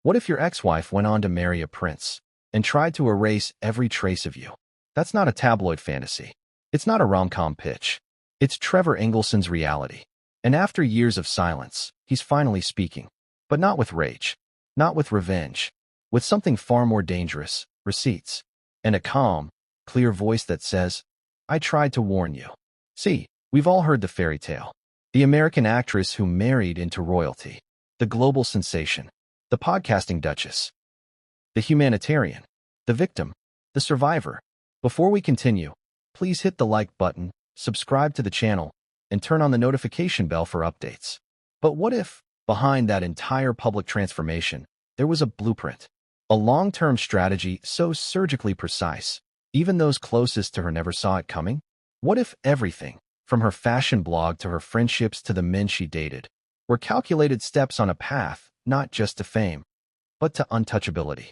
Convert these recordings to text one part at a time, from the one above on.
What if your ex-wife went on to marry a prince and tried to erase every trace of you? That's not a tabloid fantasy. It's not a rom-com pitch. It's Trevor Engelson's reality. And after years of silence, he's finally speaking. But not with rage, not with revenge, with something far more dangerous: receipts. And a calm, clear voice that says, I tried to warn you. See, we've all heard the fairy tale. The American actress who married into royalty. The global sensation. The podcasting duchess. The humanitarian. The victim. The survivor. Before we continue, please hit the like button, subscribe to the channel, and turn on the notification bell for updates. But what if, behind that entire public transformation, there was a blueprint? A long-term strategy so surgically precise, even those closest to her never saw it coming? What if everything, from her fashion blog to her friendships to the men she dated, were calculated steps on a path not just to fame, but to untouchability?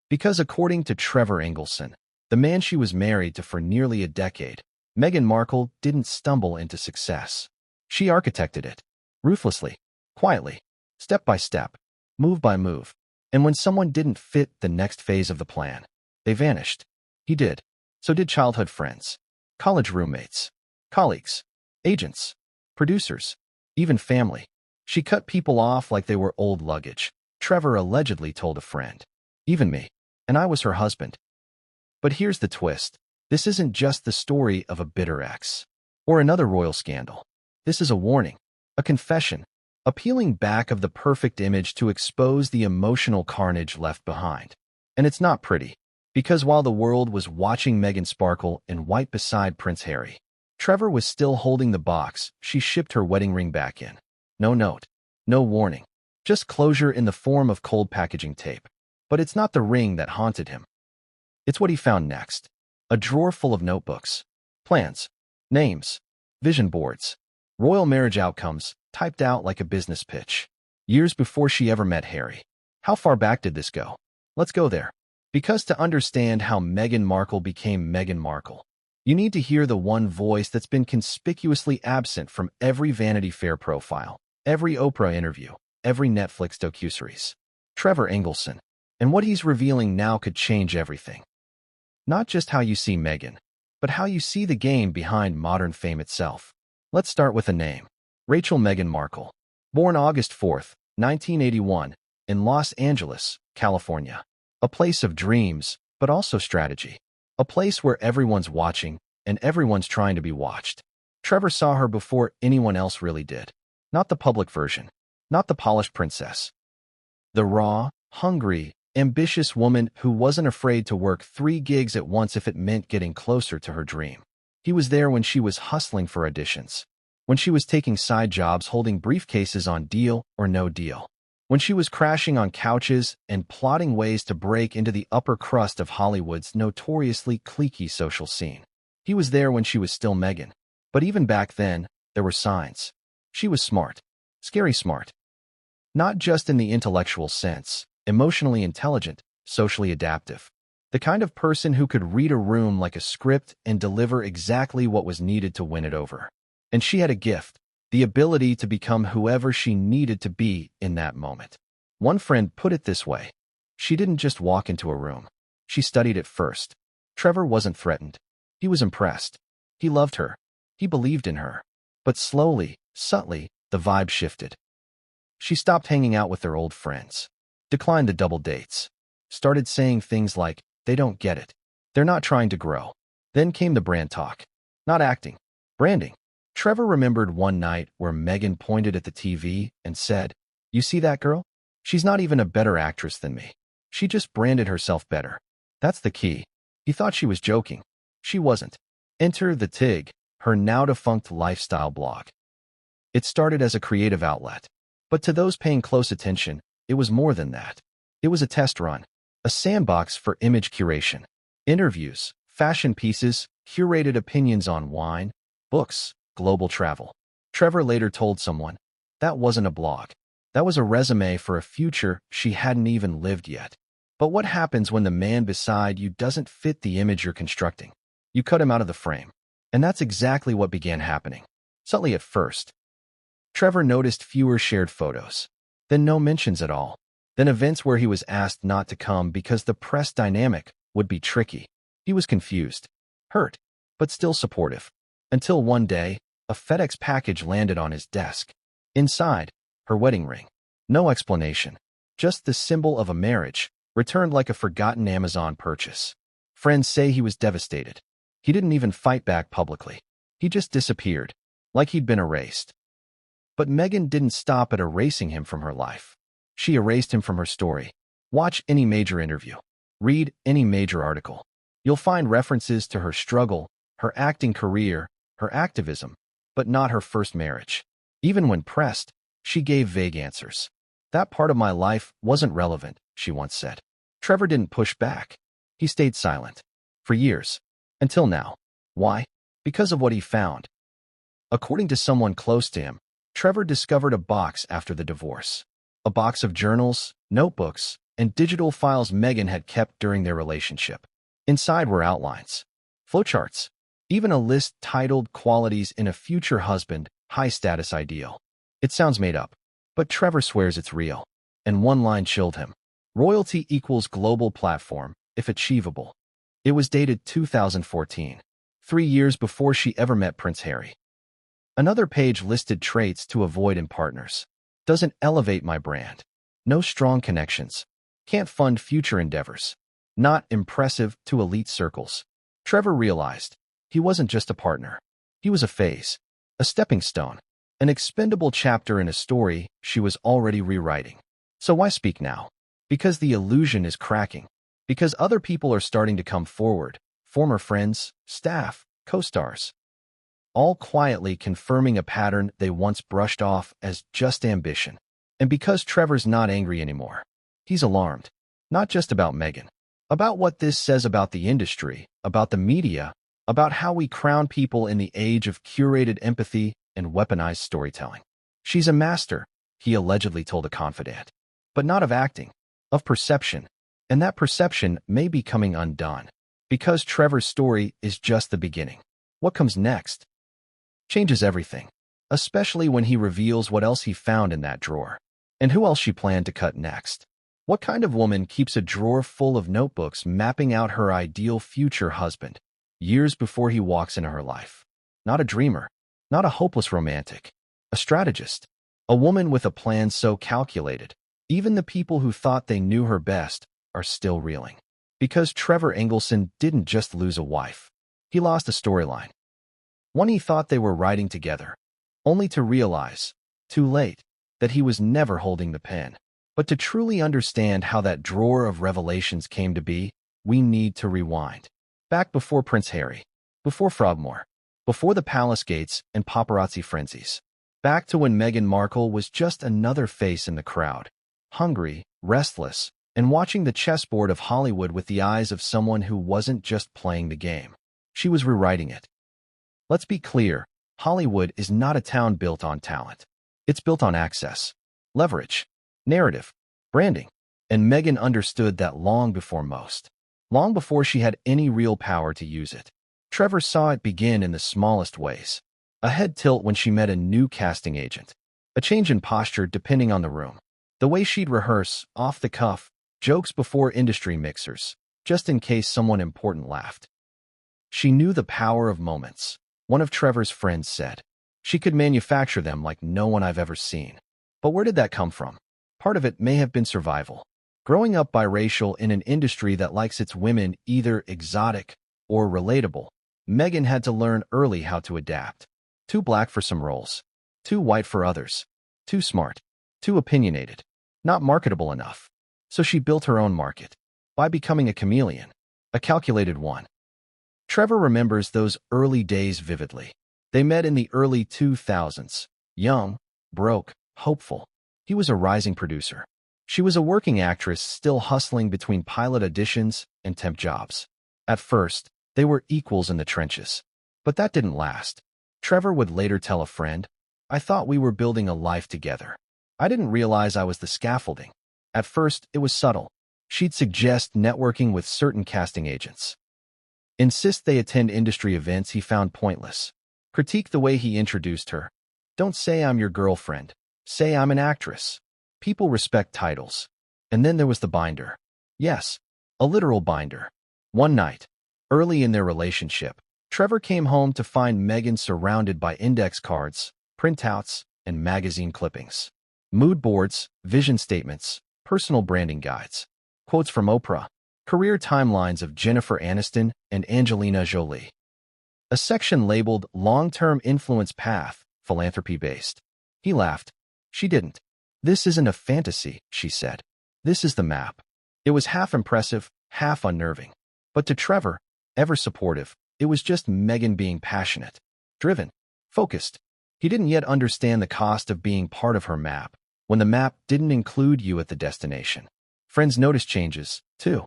Because according to Trevor Engelson, the man she was married to for nearly a decade, Meghan Markle didn't stumble into success. She architected it, ruthlessly, quietly, step by step, move by move. And when someone didn't fit the next phase of the plan, they vanished. He did. So did childhood friends, college roommates, colleagues, agents, producers, even family. She cut people off like they were old luggage, Trevor allegedly told a friend. Even me. And I was her husband. But here's the twist. This isn't just the story of a bitter ex or another royal scandal. This is a warning, a confession, a peeling back of the perfect image to expose the emotional carnage left behind. And it's not pretty, because while the world was watching Meghan sparkle in white beside Prince Harry, Trevor was still holding the box she shipped her wedding ring back in. No note, no warning, just closure in the form of cold packaging tape. But it's not the ring that haunted him. It's what he found next. A drawer full of notebooks, plans, names, vision boards, royal marriage outcomes, typed out like a business pitch. Years before she ever met Harry. How far back did this go? Let's go there. Because to understand how Meghan Markle became Meghan Markle, you need to hear the one voice that's been conspicuously absent from every Vanity Fair profile, every Oprah interview, every Netflix docuseries. Trevor Engelson. And what he's revealing now could change everything. Not just how you see Meghan, but how you see the game behind modern fame itself. Let's start with a name. Rachel Meghan Markle. Born August 4th, 1981, in Los Angeles, California. A place of dreams, but also strategy. A place where everyone's watching and everyone's trying to be watched. Trevor saw her before anyone else really did. Not the public version. Not the polished princess. The raw, hungry, ambitious woman who wasn't afraid to work 3 gigs at once if it meant getting closer to her dream. He was there when she was hustling for auditions. When she was taking side jobs holding briefcases on Deal or No Deal. When she was crashing on couches and plotting ways to break into the upper crust of Hollywood's notoriously cliquey social scene. He was there when she was still Meghan. But even back then, there were signs. She was smart. Scary smart. Not just in the intellectual sense, emotionally intelligent, socially adaptive. The kind of person who could read a room like a script and deliver exactly what was needed to win it over. And she had a gift, the ability to become whoever she needed to be in that moment. One friend put it this way. She didn't just walk into a room. She studied it first. Trevor wasn't threatened. He was impressed. He loved her. He believed in her. But slowly, subtly, the vibe shifted. She stopped hanging out with their old friends. Declined the double dates. Started saying things like, they don't get it. They're not trying to grow. Then came the brand talk. Not acting. Branding. Trevor remembered one night where Meghan pointed at the TV and said, you see that girl? She's not even a better actress than me. She just branded herself better. That's the key. He thought she was joking. She wasn't. Enter The Tig, her now-defunct lifestyle blog. It started as a creative outlet. But to those paying close attention, it was more than that. It was a test run. A sandbox for image curation. Interviews, fashion pieces, curated opinions on wine, books, global travel. Trevor later told someone, that wasn't a blog. That was a resume for a future she hadn't even lived yet. But what happens when the man beside you doesn't fit the image you're constructing? You cut him out of the frame. And that's exactly what began happening. Subtly at first. Trevor noticed fewer shared photos. Then no mentions at all. Then events where he was asked not to come because the press dynamic would be tricky. He was confused, hurt, but still supportive. Until one day, a FedEx package landed on his desk. Inside, her wedding ring. No explanation. Just the symbol of a marriage, returned like a forgotten Amazon purchase. Friends say he was devastated. He didn't even fight back publicly. He just disappeared, like he'd been erased. But Meghan didn't stop at erasing him from her life. She erased him from her story. Watch any major interview. Read any major article. You'll find references to her struggle, her acting career, her activism, but not her first marriage. Even when pressed, she gave vague answers. That part of my life wasn't relevant, she once said. Trevor didn't push back. He stayed silent. For years. Until now. Why? Because of what he found. According to someone close to him, Trevor discovered a box after the divorce. A box of journals, notebooks, and digital files Meghan had kept during their relationship. Inside were outlines, flowcharts, even a list titled Qualities in a Future Husband, High-Status Ideal. It sounds made up, but Trevor swears it's real. And one line chilled him. Royalty equals global platform, if achievable. It was dated 2014, 3 years before she ever met Prince Harry. Another page listed traits to avoid in partners. Doesn't elevate my brand. No strong connections. Can't fund future endeavors. Not impressive to elite circles. Trevor realized he wasn't just a partner. He was a phase, a stepping stone, an expendable chapter in a story she was already rewriting. So why speak now? Because the illusion is cracking. Because other people are starting to come forward, former friends, staff, co-stars, all quietly confirming a pattern they once brushed off as just ambition. And because Trevor's not angry anymore, he's alarmed. Not just about Meghan. About what this says about the industry, about the media, about how we crown people in the age of curated empathy and weaponized storytelling. She's a master, he allegedly told a confidant. But not of acting, of perception. And that perception may be coming undone. Because Trevor's story is just the beginning. What comes next changes everything, especially when he reveals what else he found in that drawer. And who else she planned to cut next. What kind of woman keeps a drawer full of notebooks mapping out her ideal future husband, years before he walks into her life? Not a dreamer, not a hopeless romantic, a strategist, a woman with a plan so calculated, even the people who thought they knew her best are still reeling. Because Trevor Engelson didn't just lose a wife. He lost a storyline. One he thought they were writing together, only to realize, too late, that he was never holding the pen. But to truly understand how that drawer of revelations came to be, we need to rewind. Back before Prince Harry, before Frogmore, before the palace gates and paparazzi frenzies. Back to when Meghan Markle was just another face in the crowd, hungry, restless, and watching the chessboard of Hollywood with the eyes of someone who wasn't just playing the game. She was rewriting it. Let's be clear, Hollywood is not a town built on talent. It's built on access, leverage, narrative, branding. And Meghan understood that long before most. Long before she had any real power to use it. Trevor saw it begin in the smallest ways. A head tilt when she met a new casting agent. A change in posture depending on the room. The way she'd rehearse, off the cuff, jokes before industry mixers, just in case someone important laughed. She knew the power of moments. One of Trevor's friends said. She could manufacture them like no one I've ever seen. But where did that come from? Part of it may have been survival. Growing up biracial in an industry that likes its women either exotic or relatable, Meghan had to learn early how to adapt. Too black for some roles. Too white for others. Too smart. Too opinionated. Not marketable enough. So she built her own market. By becoming a chameleon. A calculated one. Trevor remembers those early days vividly. They met in the early 2000s. Young, broke, hopeful. He was a rising producer. She was a working actress still hustling between pilot auditions and temp jobs. At first, they were equals in the trenches. But that didn't last. Trevor would later tell a friend, "I thought we were building a life together. I didn't realize I was the scaffolding." At first, it was subtle. She'd suggest networking with certain casting agents. Insist they attend industry events he found pointless. Critique the way he introduced her. "Don't say I'm your girlfriend. Say I'm an actress." People respect titles. And then there was the binder. Yes, a literal binder. One night, early in their relationship, Trevor came home to find Meghan surrounded by index cards, printouts, and magazine clippings. Mood boards, vision statements, personal branding guides, quotes from Oprah, career timelines of Jennifer Aniston and Angelina Jolie. A section labeled Long-Term Influence Path, Philanthropy-Based. He laughed. She didn't. This isn't a fantasy, she said. This is the map. It was half impressive, half unnerving. But to Trevor, ever supportive, it was just Meghan being passionate, driven, focused. He didn't yet understand the cost of being part of her map, when the map didn't include you at the destination. Friends noticed changes, too.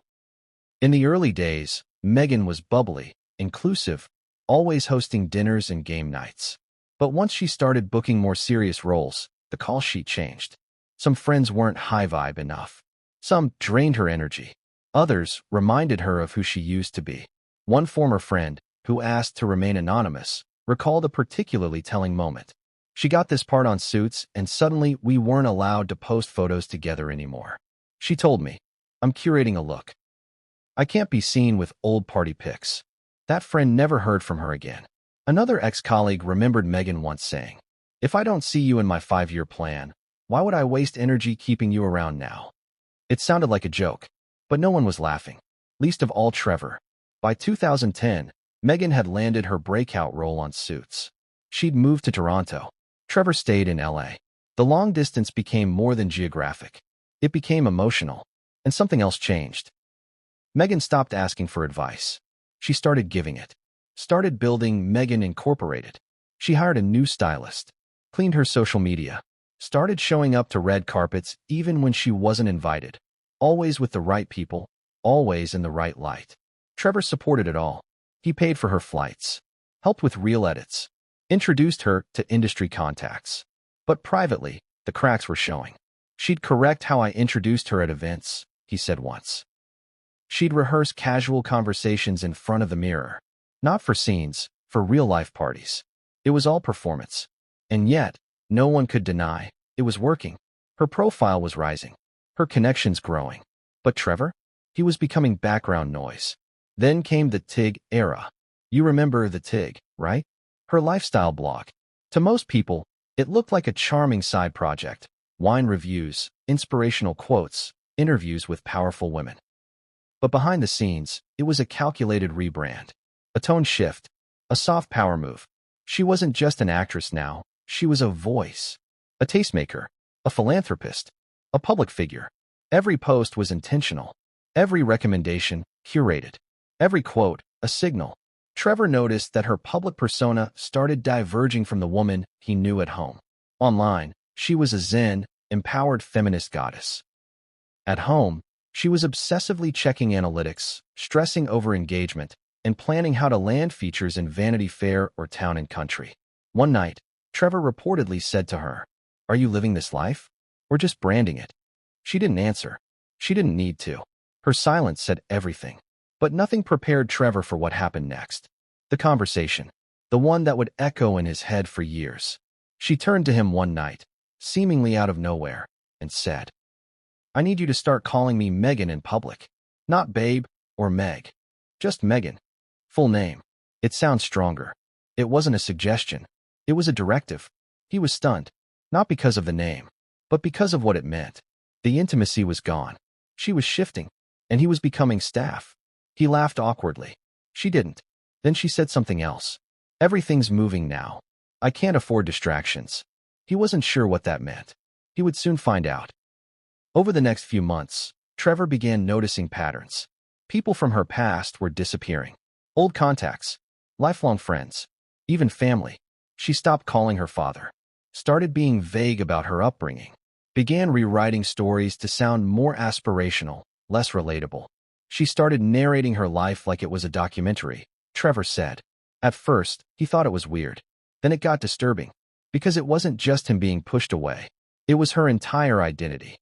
In the early days, Meghan was bubbly, inclusive, always hosting dinners and game nights. But once she started booking more serious roles, the call sheet changed. Some friends weren't high vibe enough. Some drained her energy. Others reminded her of who she used to be. One former friend, who asked to remain anonymous, recalled a particularly telling moment. She got this part on Suits, and suddenly we weren't allowed to post photos together anymore. She told me, "I'm curating a look. I can't be seen with old party pics." That friend never heard from her again. Another ex-colleague remembered Meghan once saying, "If I don't see you in my 5-year plan, why would I waste energy keeping you around now?" It sounded like a joke, but no one was laughing, least of all Trevor. By 2010, Meghan had landed her breakout role on Suits. She'd moved to Toronto. Trevor stayed in LA. The long distance became more than geographic. It became emotional, and something else changed. Meghan stopped asking for advice. She started giving it. Started building Meghan Incorporated. She hired a new stylist, cleaned her social media, started showing up to red carpets even when she wasn't invited, always with the right people, always in the right light. Trevor supported it all. He paid for her flights, helped with reel edits, introduced her to industry contacts. But privately, the cracks were showing. She'd correct how I introduced her at events, he said once. She'd rehearse casual conversations in front of the mirror. Not for scenes, for real-life parties. It was all performance. And yet, no one could deny, it was working. Her profile was rising. Her connections growing. But Trevor? He was becoming background noise. Then came the TIG era. You remember the TIG, right? Her lifestyle blog. To most people, it looked like a charming side project. Wine reviews, inspirational quotes, interviews with powerful women. But behind the scenes, it was a calculated rebrand. A tone shift. A soft power move. She wasn't just an actress now. She was a voice. A tastemaker. A philanthropist. A public figure. Every post was intentional. Every recommendation, curated. Every quote, a signal. Trevor noticed that her public persona started diverging from the woman he knew at home. Online, she was a zen, empowered feminist goddess. At home, she was obsessively checking analytics, stressing over engagement, and planning how to land features in Vanity Fair or Town and Country. One night, Trevor reportedly said to her, "Are you living this life? Or just branding it?" She didn't answer. She didn't need to. Her silence said everything. But nothing prepared Trevor for what happened next. The conversation. The one that would echo in his head for years. She turned to him one night, seemingly out of nowhere, and said, "I need you to start calling me Meghan in public. Not Babe or Meg. Just Meghan. Full name. It sounds stronger." It wasn't a suggestion. It was a directive. He was stunned. Not because of the name, but because of what it meant. The intimacy was gone. She was shifting, and he was becoming staff. He laughed awkwardly. She didn't. Then she said something else. "Everything's moving now. I can't afford distractions." He wasn't sure what that meant. He would soon find out. Over the next few months, Trevor began noticing patterns. People from her past were disappearing. Old contacts, lifelong friends, even family. She stopped calling her father, started being vague about her upbringing, began rewriting stories to sound more aspirational, less relatable. She started narrating her life like it was a documentary, Trevor said. At first, he thought it was weird. Then it got disturbing, because it wasn't just him being pushed away. It was her entire identity.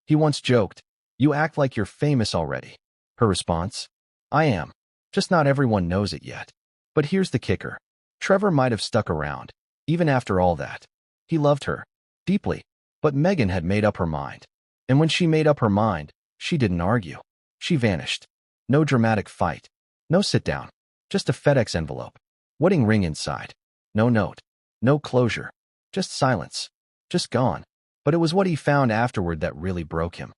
He once joked, "You act like you're famous already." Her response, "I am. Just not everyone knows it yet." But here's the kicker. Trevor might have stuck around, even after all that. He loved her, deeply, but Meghan had made up her mind. And when she made up her mind, she didn't argue. She vanished. No dramatic fight. No sit-down. Just a FedEx envelope. Wedding ring inside. No note. No closure. Just silence. Just gone. But it was what he found afterward that really broke him.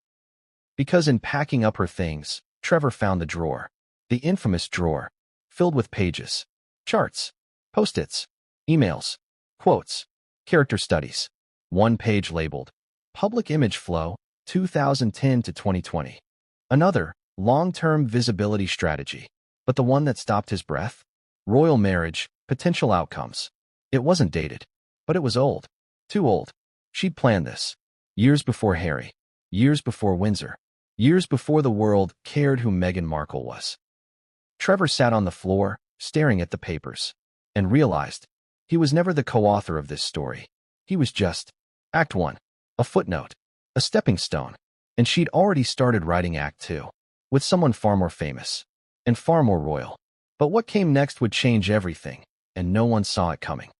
Because in packing up her things, Trevor found the drawer. The infamous drawer. Filled with pages. Charts. Post-its. Emails. Quotes. Character studies. One page labeled Public Image Flow, 2010 to 2020. Another, Long-Term Visibility Strategy. But the one that stopped his breath? Royal Marriage, Potential Outcomes. It wasn't dated, but it was old. Too old. She'd planned this. Years before Harry. Years before Windsor. Years before the world cared who Meghan Markle was. Trevor sat on the floor, staring at the papers, and realized he was never the co-author of this story. He was just Act 1, a footnote, a stepping stone, and she'd already started writing Act 2, with someone far more famous, and far more royal. But what came next would change everything, and no one saw it coming.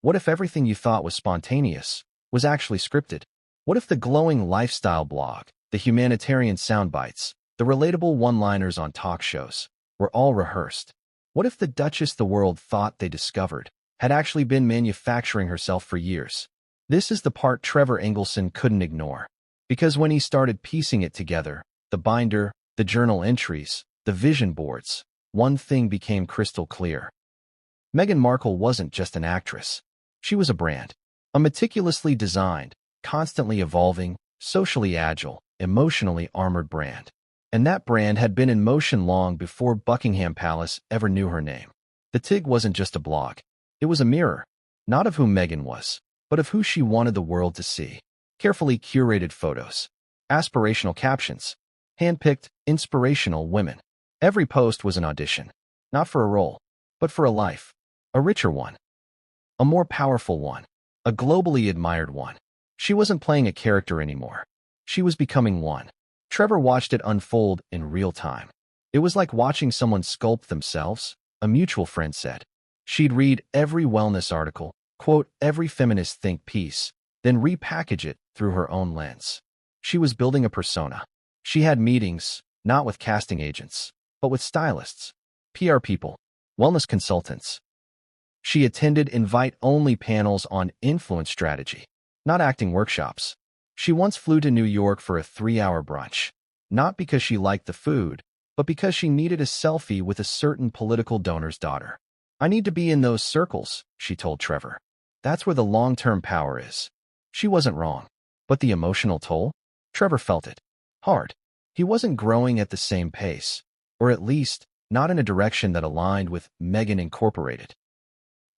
What if everything you thought was spontaneous was actually scripted? What if the glowing lifestyle blog, the humanitarian soundbites, the relatable one-liners on talk shows were all rehearsed? What if the Duchess the world thought they discovered had actually been manufacturing herself for years? This is the part Trevor Engelson couldn't ignore, because when he started piecing it together, the binder, the journal entries, the vision boards, one thing became crystal clear. Meghan Markle wasn't just an actress. She was a brand, a meticulously designed, constantly evolving, socially agile, emotionally armored brand. And that brand had been in motion long before Buckingham Palace ever knew her name. The TIG wasn't just a blog. It was a mirror, not of who Meghan was, but of who she wanted the world to see. Carefully curated photos, aspirational captions, hand-picked, inspirational women. Every post was an audition, not for a role, but for a life, a richer one, a more powerful one, a globally admired one. She wasn't playing a character anymore. She was becoming one. Trevor watched it unfold in real time. It was like watching someone sculpt themselves, a mutual friend said. She'd read every wellness article, quote every feminist think piece, then repackage it through her own lens. She was building a persona. She had meetings, not with casting agents, but with stylists, PR people, wellness consultants. She attended invite-only panels on influence strategy, not acting workshops. She once flew to New York for a 3-hour brunch, not because she liked the food, but because she needed a selfie with a certain political donor's daughter. I need to be in those circles, she told Trevor. That's where the long-term power is. She wasn't wrong. But the emotional toll? Trevor felt it. Hard. He wasn't growing at the same pace, or at least not in a direction that aligned with Meghan Incorporated.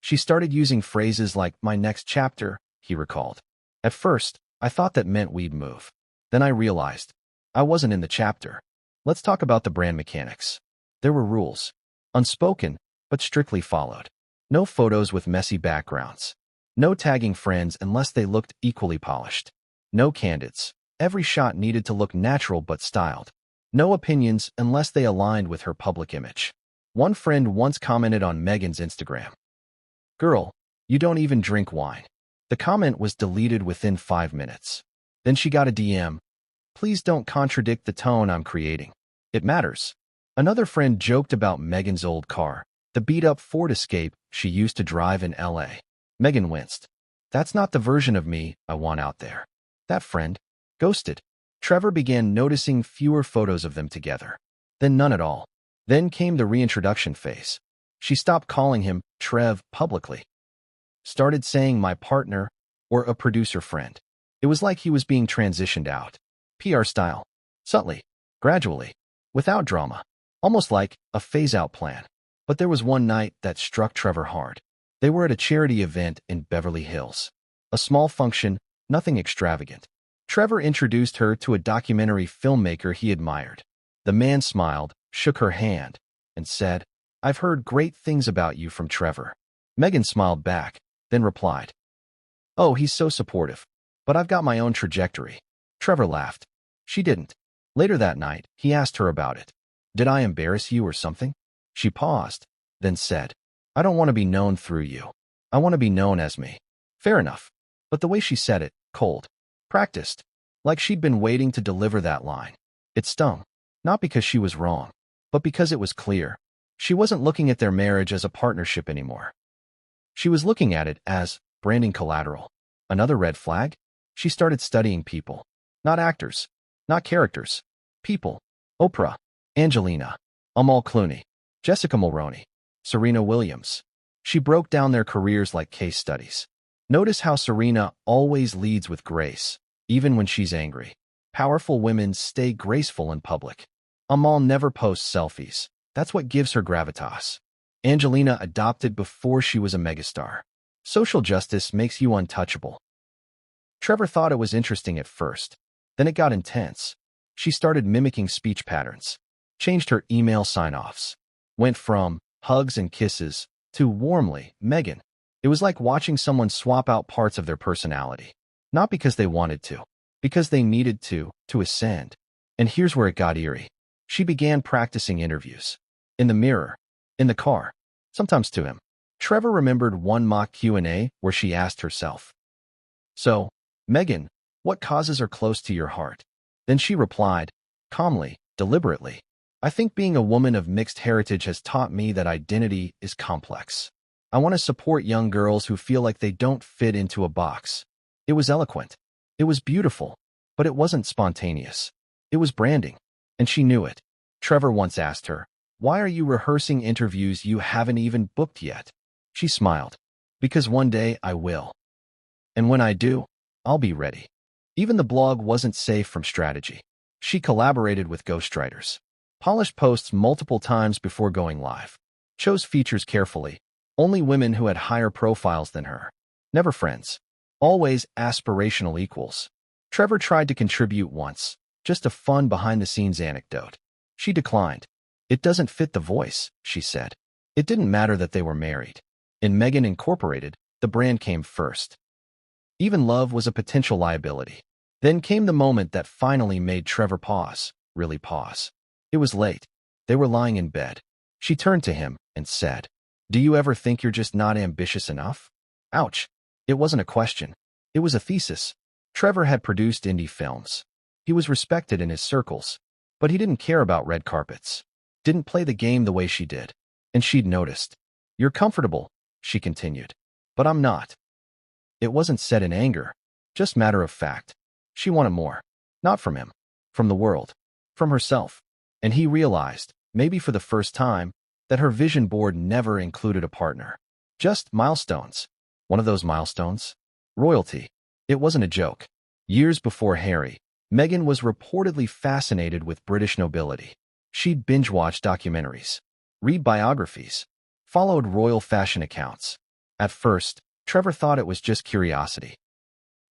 She started using phrases like my next chapter, he recalled. At first, I thought that meant we'd move. Then I realized I wasn't in the chapter. Let's talk about the brand mechanics. There were rules. Unspoken, but strictly followed. No photos with messy backgrounds. No tagging friends unless they looked equally polished. No candids. Every shot needed to look natural but styled. No opinions unless they aligned with her public image. One friend once commented on Meghan's Instagram, "Girl, you don't even drink wine." The comment was deleted within 5 minutes. Then she got a DM, "Please don't contradict the tone I'm creating. It matters." Another friend joked about Meghan's old car, the beat-up Ford Escape she used to drive in LA. Meghan winced. That's not the version of me I want out there. That friend ghosted. Trevor began noticing fewer photos of them together. Then none at all. Then came the reintroduction phase. She stopped calling him Trev publicly. Started saying my partner or a producer friend. It was like he was being transitioned out. PR style. Subtly. Gradually. Without drama. Almost like a phase-out plan. But there was one night that struck Trevor hard. They were at a charity event in Beverly Hills. A small function, nothing extravagant. Trevor introduced her to a documentary filmmaker he admired. The man smiled, shook her hand, and said, "I've heard great things about you from Trevor." Meghan smiled back, then replied, "Oh, he's so supportive. But I've got my own trajectory." Trevor laughed. She didn't. Later that night, he asked her about it. "Did I embarrass you or something?" She paused, then said, "I don't want to be known through you. I want to be known as me." Fair enough. But the way she said it, cold. Practiced. Like she'd been waiting to deliver that line. It stung, not because she was wrong, but because it was clear. She wasn't looking at their marriage as a partnership anymore. She was looking at it as branding collateral. Another red flag? She started studying people. Not actors. Not characters. People. Oprah. Angelina. Amal Clooney. Jessica Mulroney. Serena Williams. She broke down their careers like case studies. Notice how Serena always leads with grace, even when she's angry. Powerful women stay graceful in public. Amal never posts selfies. That's what gives her gravitas. Angelina adopted before she was a megastar. Social justice makes you untouchable. Trevor thought it was interesting at first. Then it got intense. She started mimicking speech patterns, changed her email sign-offs, went from hugs and kisses to warmly, Meghan. It was like watching someone swap out parts of their personality. Not because they wanted to, because they needed to ascend. And here's where it got eerie. She began practicing interviews. In the mirror, in the car, sometimes to him. Trevor remembered one mock Q&A where she asked herself, "So, Meghan, what causes are close to your heart?" Then she replied, calmly, deliberately, "I think being a woman of mixed heritage has taught me that identity is complex. I want to support young girls who feel like they don't fit into a box." It was eloquent. It was beautiful, but it wasn't spontaneous. It was branding, and she knew it. Trevor once asked her, "Why are you rehearsing interviews you haven't even booked yet?" She smiled, "Because one day I will. And when I do, I'll be ready." Even the blog wasn't safe from strategy. She collaborated with ghostwriters, polished posts multiple times before going live, chose features carefully, only women who had higher profiles than her. Never friends. Always aspirational equals. Trevor tried to contribute once, just a fun behind-the-scenes anecdote. She declined. "It doesn't fit the voice," she said. It didn't matter that they were married. In Meghan Incorporated, the brand came first. Even love was a potential liability. Then came the moment that finally made Trevor pause, really pause. It was late. They were lying in bed. She turned to him and said, "Do you ever think you're just not ambitious enough?" Ouch. It wasn't a question. It was a thesis. Trevor had produced indie films. He was respected in his circles, but he didn't care about red carpets. Didn't play the game the way she did. And she'd noticed. "You're comfortable," she continued, "but I'm not." It wasn't said in anger, just matter of fact. She wanted more. Not from him. From the world. From herself. And he realized, maybe for the first time, that her vision board never included a partner. Just milestones. One of those milestones? Royalty. It wasn't a joke. Years before Harry, Meghan was reportedly fascinated with British nobility. She'd binge-watch documentaries, read biographies, followed royal fashion accounts. At first, Trevor thought it was just curiosity.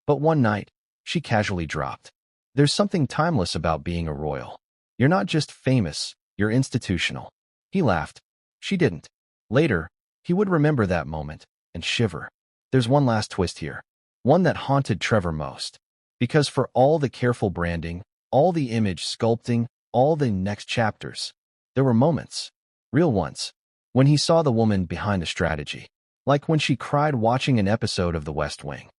But one night, she casually dropped, "There's something timeless about being a royal. You're not just famous, you're institutional." He laughed. She didn't. Later, he would remember that moment and shiver. There's one last twist here. One that haunted Trevor most. Because for all the careful branding, all the image sculpting, all the next chapters, there were moments, real ones, when he saw the woman behind the strategy. Like when she cried watching an episode of The West Wing.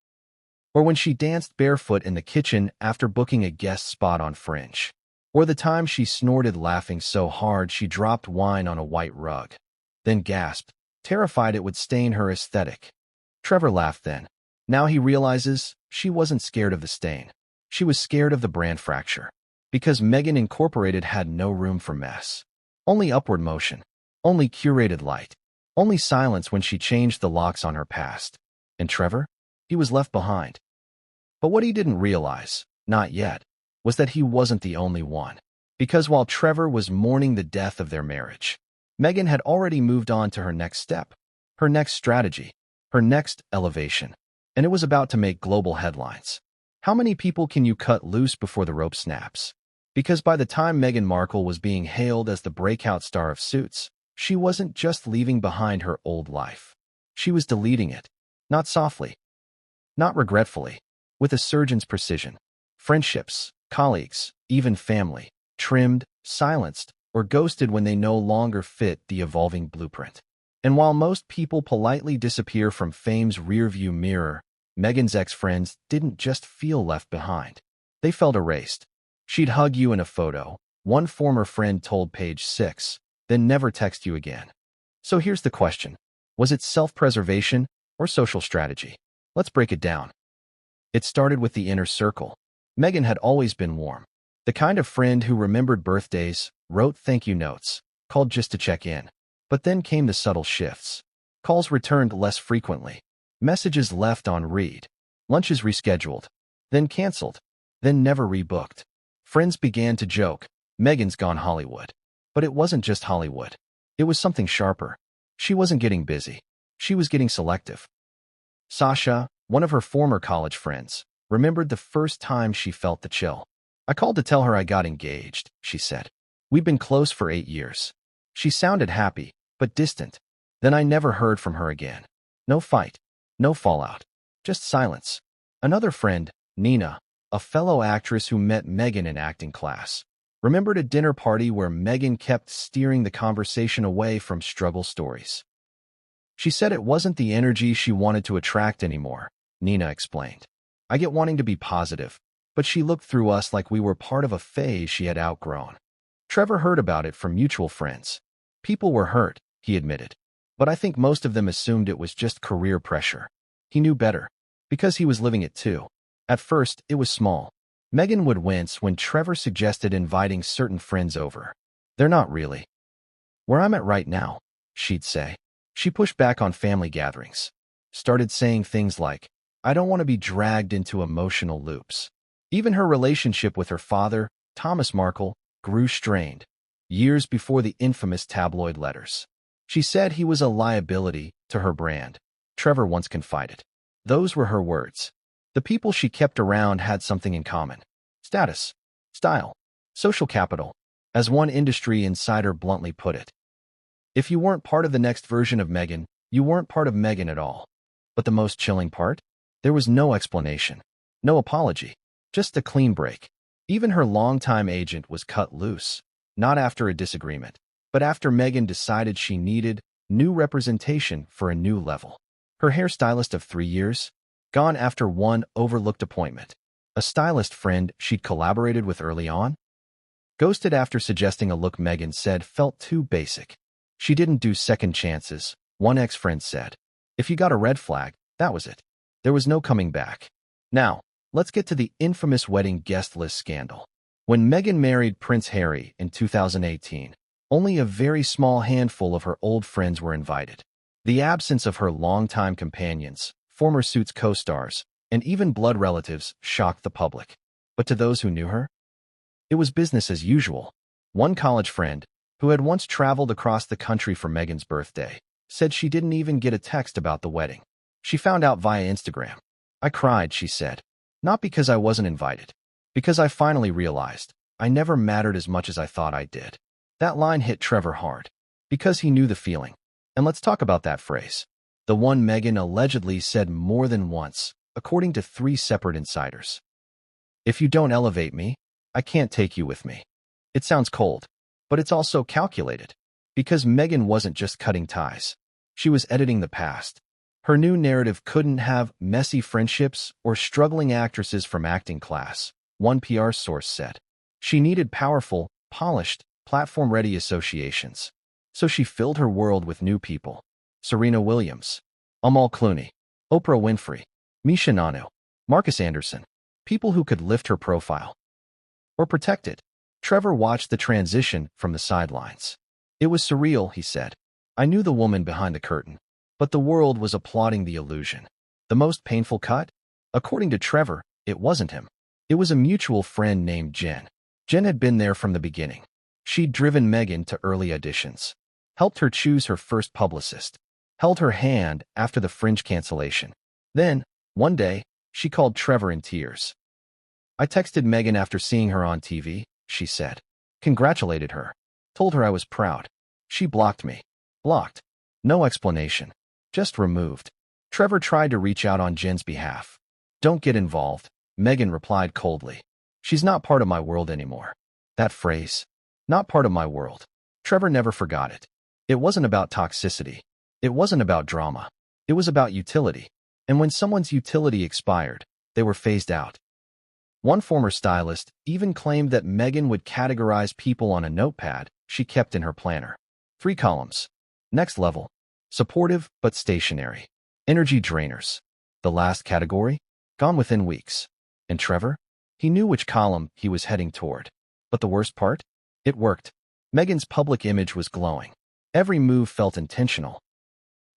Or when she danced barefoot in the kitchen after booking a guest spot on Fringe. Or the time she snorted laughing so hard she dropped wine on a white rug. Then gasped, terrified it would stain her aesthetic. Trevor laughed then. Now he realizes she wasn't scared of the stain. She was scared of the brand fracture. Because Meghan Incorporated had no room for mess. Only upward motion. Only curated light. Only silence when she changed the locks on her past. And Trevor? He was left behind. But what he didn't realize, not yet, was that he wasn't the only one. Because while Trevor was mourning the death of their marriage, Meghan had already moved on to her next step, her next strategy, her next elevation. And it was about to make global headlines. How many people can you cut loose before the rope snaps? Because by the time Meghan Markle was being hailed as the breakout star of Suits, she wasn't just leaving behind her old life. She was deleting it. Not softly. Not regretfully. With a surgeon's precision. Friendships, colleagues, even family, trimmed, silenced, or ghosted when they no longer fit the evolving blueprint. And while most people politely disappear from fame's rearview mirror, Meghan's ex-friends didn't just feel left behind. They felt erased. She'd hug you in a photo, one former friend told Page 6, then never text you again. So here's the question. Was it self-preservation or social strategy? Let's break it down. It started with the inner circle. Meghan had always been warm. The kind of friend who remembered birthdays, wrote thank you notes, called just to check in. But then came the subtle shifts. Calls returned less frequently. Messages left on read. Lunches rescheduled. Then canceled. Then never rebooked. Friends began to joke, Meghan's gone Hollywood. But it wasn't just Hollywood. It was something sharper. She wasn't getting busy. She was getting selective. Sasha, one of her former college friends, remembered the first time she felt the chill. I called to tell her I got engaged, she said. We'd been close for 8 years. She sounded happy, but distant. Then I never heard from her again. No fight. No fallout. Just silence. Another friend, Nina, a fellow actress who met Meghan in acting class, remembered a dinner party where Meghan kept steering the conversation away from struggle stories. She said it wasn't the energy she wanted to attract anymore, Nina explained. I get wanting to be positive, but she looked through us like we were part of a phase she had outgrown. Trevor heard about it from mutual friends. People were hurt, he admitted. But I think most of them assumed it was just career pressure. He knew better, because he was living it too. At first, it was small. Meghan would wince when Trevor suggested inviting certain friends over. They're not really where I'm at right now, she'd say. She pushed back on family gatherings. Started saying things like, I don't want to be dragged into emotional loops. Even her relationship with her father, Thomas Markle, grew strained, years before the infamous tabloid letters. She said he was a liability to her brand, Trevor once confided. Those were her words. The people she kept around had something in common. Status, style, social capital, as one industry insider bluntly put it. If you weren't part of the next version of Meghan, you weren't part of Meghan at all. But the most chilling part? There was no explanation, no apology, just a clean break. Even her longtime agent was cut loose, not after a disagreement, but after Meghan decided she needed new representation for a new level. Her hairstylist of 3 years? Gone after one overlooked appointment. A stylist friend she'd collaborated with early on? Ghosted after suggesting a look Meghan said felt too basic. She didn't do second chances, one ex-friend said. If you got a red flag, that was it. There was no coming back. Now, let's get to the infamous wedding guest list scandal. When Meghan married Prince Harry in 2018, only a very small handful of her old friends were invited. The absence of her longtime companions, former Suits co-stars, and even blood relatives shocked the public. But to those who knew her, it was business as usual. One college friend, who had once traveled across the country for Meghan's birthday, said she didn't even get a text about the wedding. She found out via Instagram. I cried, she said. Not because I wasn't invited. Because I finally realized I never mattered as much as I thought I did. That line hit Trevor hard. Because he knew the feeling. And let's talk about that phrase. The one Meghan allegedly said more than once, according to 3 separate insiders. If you don't elevate me, I can't take you with me. It sounds cold, but it's also calculated. Because Meghan wasn't just cutting ties. She was editing the past. Her new narrative couldn't have messy friendships or struggling actresses from acting class, one PR source said. She needed powerful, polished, platform-ready associations. So she filled her world with new people. Serena Williams, Amal Clooney, Oprah Winfrey, Misha Nanu, Marcus Anderson. People who could lift her profile. Or protect it. Trevor watched the transition from the sidelines. It was surreal, he said. I knew the woman behind the curtain, but the world was applauding the illusion. The most painful cut? According to Trevor, it wasn't him. It was a mutual friend named Jen. Jen had been there from the beginning. She'd driven Meghan to early auditions, helped her choose her first publicist, held her hand after the Fringe cancellation. Then, one day, she called Trevor in tears. I texted Meghan after seeing her on TV, she said. Congratulated her. Told her I was proud. She blocked me. Blocked. No explanation. Just removed. Trevor tried to reach out on Jen's behalf. Don't get involved, Meghan replied coldly. She's not part of my world anymore. That phrase, not part of my world. Trevor never forgot it. It wasn't about toxicity. It wasn't about drama. It was about utility. And when someone's utility expired, they were phased out. One former stylist even claimed that Meghan would categorize people on a notepad she kept in her planner. 3 columns. Next level. Supportive but stationary. Energy drainers. The last category? Gone within weeks. And Trevor? He knew which column he was heading toward. But the worst part? It worked. Meghan's public image was glowing. Every move felt intentional.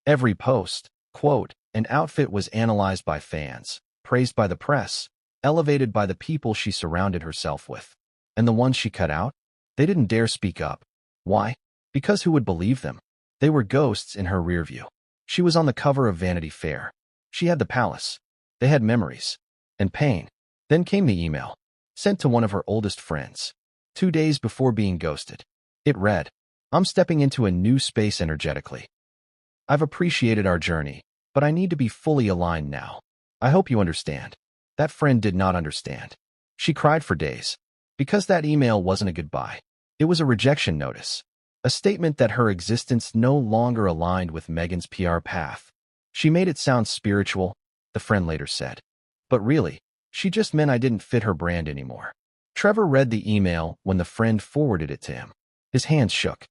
Every post, quote, and outfit was analyzed by fans, praised by the press, elevated by the people she surrounded herself with. And the ones she cut out? They didn't dare speak up. Why? Because who would believe them? They were ghosts in her rear view. She was on the cover of Vanity Fair. She had the palace. They had memories. And pain. Then came the email, sent to one of her oldest friends, 2 days before being ghosted. It read, "I'm stepping into a new space energetically. I've appreciated our journey, but I need to be fully aligned now. I hope you understand." That friend did not understand. She cried for days. Because that email wasn't a goodbye. It was a rejection notice. A statement that her existence no longer aligned with Meghan's PR path. She made it sound spiritual, the friend later said. But really, she just meant I didn't fit her brand anymore. Trevor read the email when the friend forwarded it to him. His hands shook.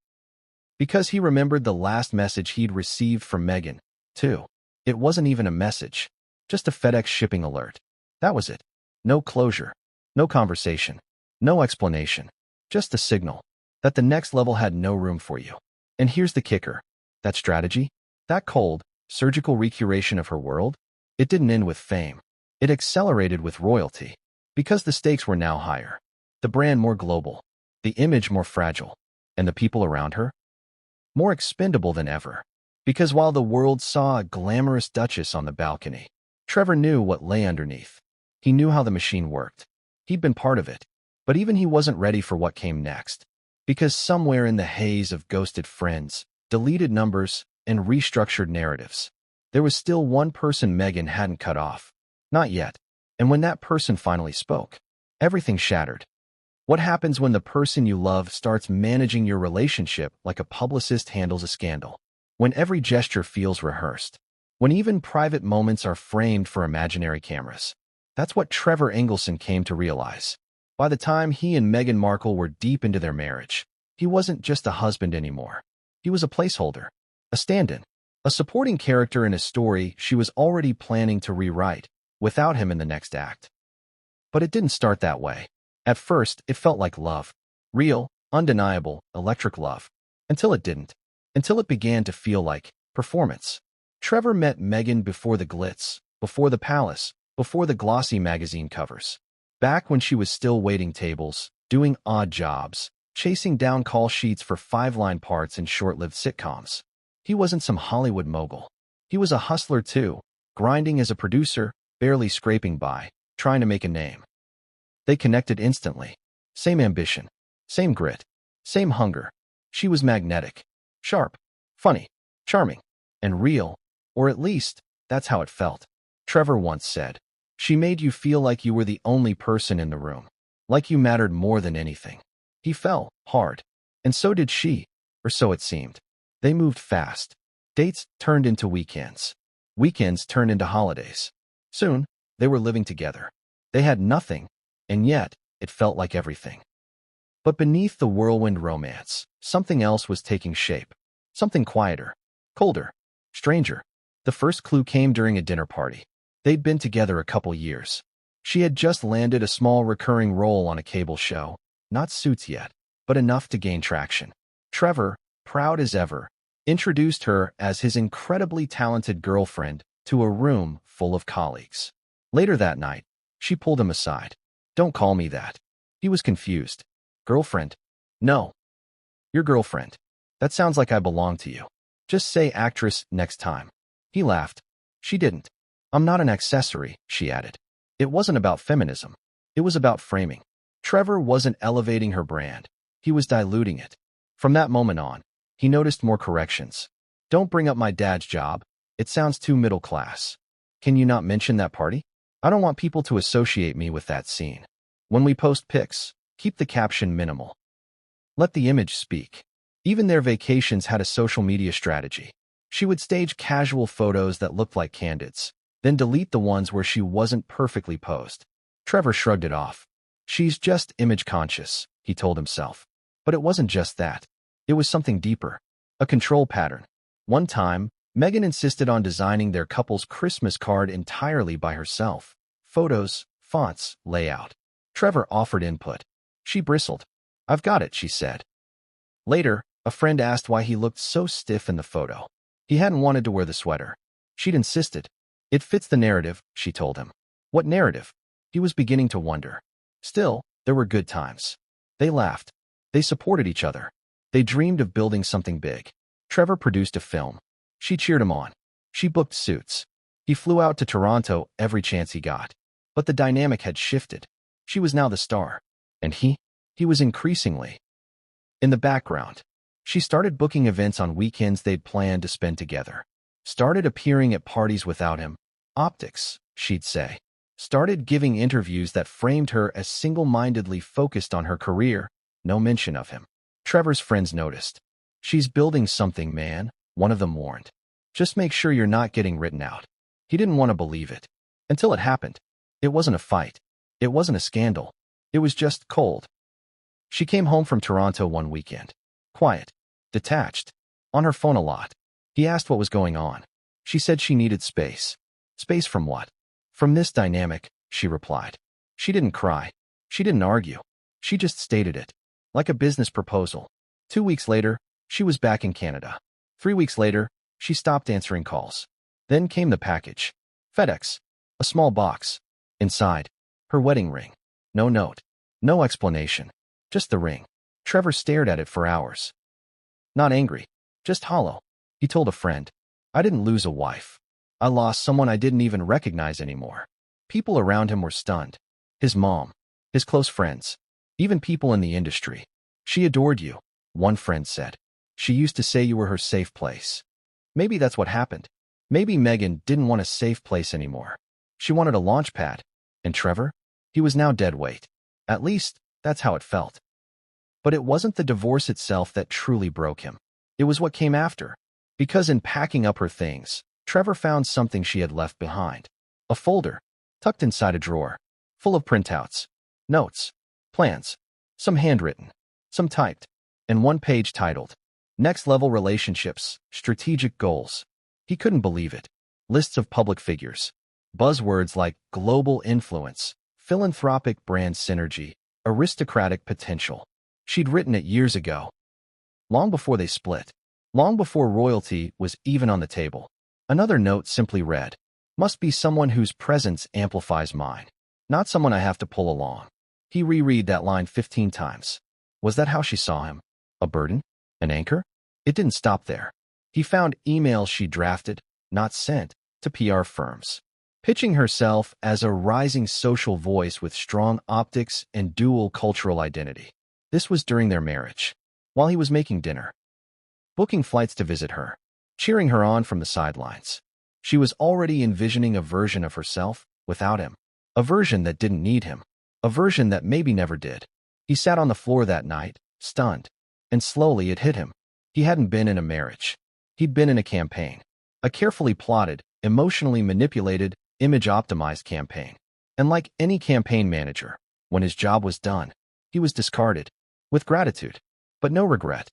Because he remembered the last message he'd received from Meghan, too. It wasn't even a message. Just a FedEx shipping alert. That was it. No closure. No conversation. No explanation. Just a signal that the next level had no room for you. And here's the kicker. That strategy, that cold, surgical recuration of her world, it didn't end with fame. It accelerated with royalty. Because the stakes were now higher. The brand more global. The image more fragile. And the people around her? More expendable than ever. Because while the world saw a glamorous duchess on the balcony, Trevor knew what lay underneath. He knew how the machine worked. He'd been part of it. But even he wasn't ready for what came next. Because somewhere in the haze of ghosted friends, deleted numbers, and restructured narratives, there was still one person Meghan hadn't cut off. Not yet. And when that person finally spoke, everything shattered. What happens when the person you love starts managing your relationship like a publicist handles a scandal? When every gesture feels rehearsed. When even private moments are framed for imaginary cameras. That's what Trevor Engelson came to realize. By the time he and Meghan Markle were deep into their marriage, he wasn't just a husband anymore. He was a placeholder, a stand-in, a supporting character in a story she was already planning to rewrite without him in the next act. But it didn't start that way. At first, it felt like love. Real, undeniable, electric love. Until it didn't. Until it began to feel like performance. Trevor met Meghan before the glitz, before the palace, before the glossy magazine covers. Back when she was still waiting tables, doing odd jobs, chasing down call sheets for 5-line parts in short-lived sitcoms. He wasn't some Hollywood mogul. He was a hustler too, grinding as a producer, barely scraping by, trying to make a name. They connected instantly. Same ambition, same grit, same hunger. She was magnetic, sharp, funny, charming, and real, or at least, that's how it felt. Trevor once said, "She made you feel like you were the only person in the room, like you mattered more than anything." He fell hard, and so did she, or so it seemed. They moved fast. Dates turned into weekends. Weekends turned into holidays. Soon, they were living together. They had nothing, and yet, it felt like everything. But beneath the whirlwind romance, something else was taking shape. Something quieter, colder, stranger. The first clue came during a dinner party. They'd been together a couple years. She had just landed a small recurring role on a cable show. Not Suits yet, but enough to gain traction. Trevor, proud as ever, introduced her as his incredibly talented girlfriend to a room full of colleagues. Later that night, she pulled him aside. "Don't call me that." He was confused. "Girlfriend?" "No. Your girlfriend. That sounds like I belong to you. Just say actress next time." He laughed. She didn't. "I'm not an accessory," she added. It wasn't about feminism. It was about framing. Trevor wasn't elevating her brand. He was diluting it. From that moment on, he noticed more corrections. "Don't bring up my dad's job. It sounds too middle class. Can you not mention that party? I don't want people to associate me with that scene. When we post pics, keep the caption minimal. Let the image speak." Even their vacations had a social media strategy. She would stage casual photos that looked like candids, then delete the ones where she wasn't perfectly posed. Trevor shrugged it off. She's just image conscious, he told himself. But it wasn't just that. It was something deeper. A control pattern. One time, Meghan insisted on designing their couple's Christmas card entirely by herself. Photos, fonts, layout. Trevor offered input. She bristled. "I've got it," she said. Later, a friend asked why he looked so stiff in the photo. He hadn't wanted to wear the sweater. She'd insisted. "It fits the narrative," she told him. What narrative? He was beginning to wonder. Still, there were good times. They laughed. They supported each other. They dreamed of building something big. Trevor produced a film. She cheered him on. She booked suits. He flew out to Toronto every chance he got. But the dynamic had shifted. She was now the star. And he was increasingly in the background. She started booking events on weekends they'd planned to spend together. Started appearing at parties without him. Optics, she'd say. Started giving interviews that framed her as single-mindedly focused on her career. No mention of him. Trevor's friends noticed. "She's building something, man," one of them warned. "Just make sure you're not getting written out." He didn't want to believe it. Until it happened. It wasn't a fight. It wasn't a scandal. It was just cold. She came home from Toronto one weekend. Quiet. Detached. On her phone a lot. He asked what was going on. She said she needed space. Space from what? From this dynamic, she replied. She didn't cry. She didn't argue. She just stated it. Like a business proposal. 2 weeks later, she was back in Canada. 3 weeks later, she stopped answering calls. Then came the package. FedEx. A small box. Inside, her wedding ring. No note. No explanation. Just the ring. Trevor stared at it for hours. Not angry. Just hollow. He told a friend. "I didn't lose a wife. I lost someone I didn't even recognize anymore." People around him were stunned. His mom. His close friends. Even people in the industry. "She adored you," one friend said. "She used to say you were her safe place." Maybe that's what happened. Maybe Meghan didn't want a safe place anymore. She wanted a launch pad. And Trevor? He was now dead weight. At least, that's how it felt. But it wasn't the divorce itself that truly broke him. It was what came after. Because in packing up her things, Trevor found something she had left behind. A folder, tucked inside a drawer, full of printouts, notes, plans, some handwritten, some typed, and one page titled, "Next Level Relationships, Strategic Goals." He couldn't believe it. Lists of public figures. Buzzwords like global influence, philanthropic brand synergy, aristocratic potential. She'd written it years ago. Long before they split. Long before royalty was even on the table. Another note simply read, "Must be someone whose presence amplifies mine. Not someone I have to pull along." He reread that line 15 times. Was that how she saw him? A burden? An anchor? It didn't stop there. He found emails she drafted, not sent, to PR firms, pitching herself as a rising social voice with strong optics and dual cultural identity. This was during their marriage, while he was making dinner, booking flights to visit her, cheering her on from the sidelines. She was already envisioning a version of herself without him, a version that didn't need him, a version that maybe never did. He sat on the floor that night, stunned, and slowly it hit him. He hadn't been in a marriage. He'd been in a campaign, a carefully plotted, emotionally manipulated, image-optimized campaign. And like any campaign manager, when his job was done, he was discarded, with gratitude, but no regret,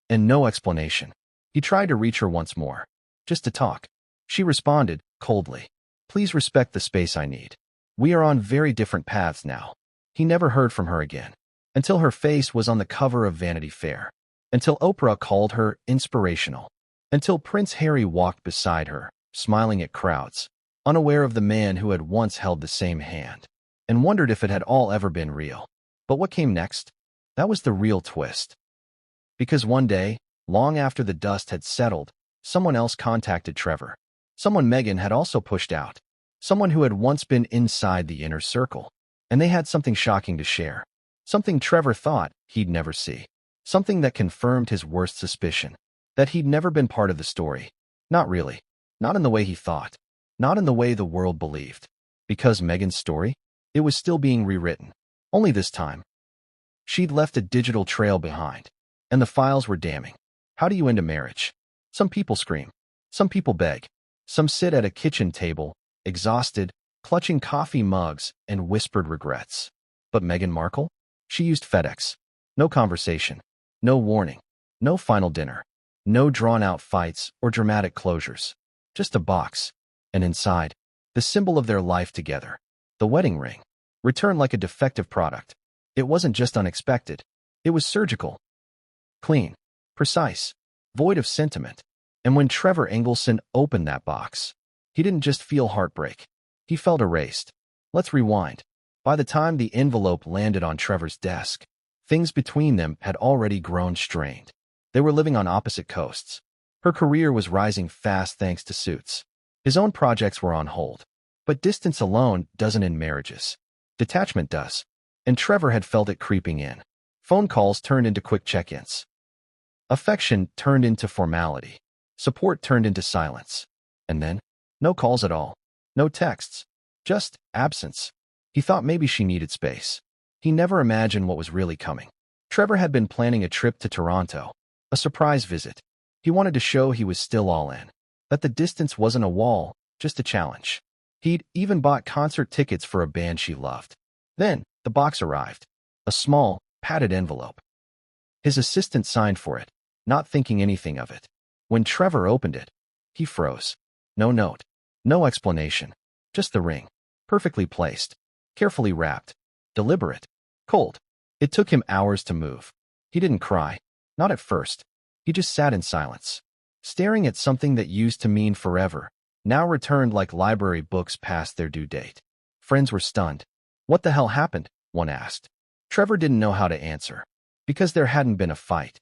and no explanation. He tried to reach her once more, just to talk. She responded, coldly, "Please respect the space I need. We are on very different paths now." He never heard from her again, until her face was on the cover of Vanity Fair, until Oprah called her inspirational, until Prince Harry walked beside her, smiling at crowds, unaware of the man who had once held the same hand, and wondered if it had all ever been real. But what came next? That was the real twist. Because one day, long after the dust had settled, someone else contacted Trevor. Someone Meghan had also pushed out. Someone who had once been inside the inner circle. And they had something shocking to share. Something Trevor thought he'd never see. Something that confirmed his worst suspicion. That he'd never been part of the story. Not really. Not in the way he thought. Not in the way the world believed. Because Meghan's story? It was still being rewritten. Only this time. She'd left a digital trail behind. And the files were damning. How do you end a marriage? Some people scream. Some people beg. Some sit at a kitchen table, exhausted, clutching coffee mugs and whispered regrets. But Meghan Markle? She used FedEx. No conversation. No warning. No final dinner. No drawn-out fights or dramatic closures. Just a box. And inside, the symbol of their life together. The wedding ring. Returned like a defective product. It wasn't just unexpected. It was surgical. Clean. Precise. Void of sentiment. And when Trevor Engelson opened that box, he didn't just feel heartbreak. He felt erased. Let's rewind. By the time the envelope landed on Trevor's desk, things between them had already grown strained. They were living on opposite coasts. Her career was rising fast thanks to Suits. His own projects were on hold. But distance alone doesn't end marriages. Detachment does. And Trevor had felt it creeping in. Phone calls turned into quick check-ins. Affection turned into formality. Support turned into silence. And then, no calls at all. No texts. Just absence. He thought maybe she needed space. He never imagined what was really coming. Trevor had been planning a trip to Toronto. A surprise visit. He wanted to show he was still all in. That the distance wasn't a wall, just a challenge. He'd even bought concert tickets for a band she loved. Then, the box arrived. A small, padded envelope. His assistant signed for it, not thinking anything of it. When Trevor opened it, he froze. No note. No explanation. Just the ring. Perfectly placed. Carefully wrapped. Deliberate. Cold. It took him hours to move. He didn't cry. Not at first. He just sat in silence. Staring at something that used to mean forever, now returned like library books past their due date. Friends were stunned. What the hell happened? One asked. Trevor didn't know how to answer. Because there hadn't been a fight.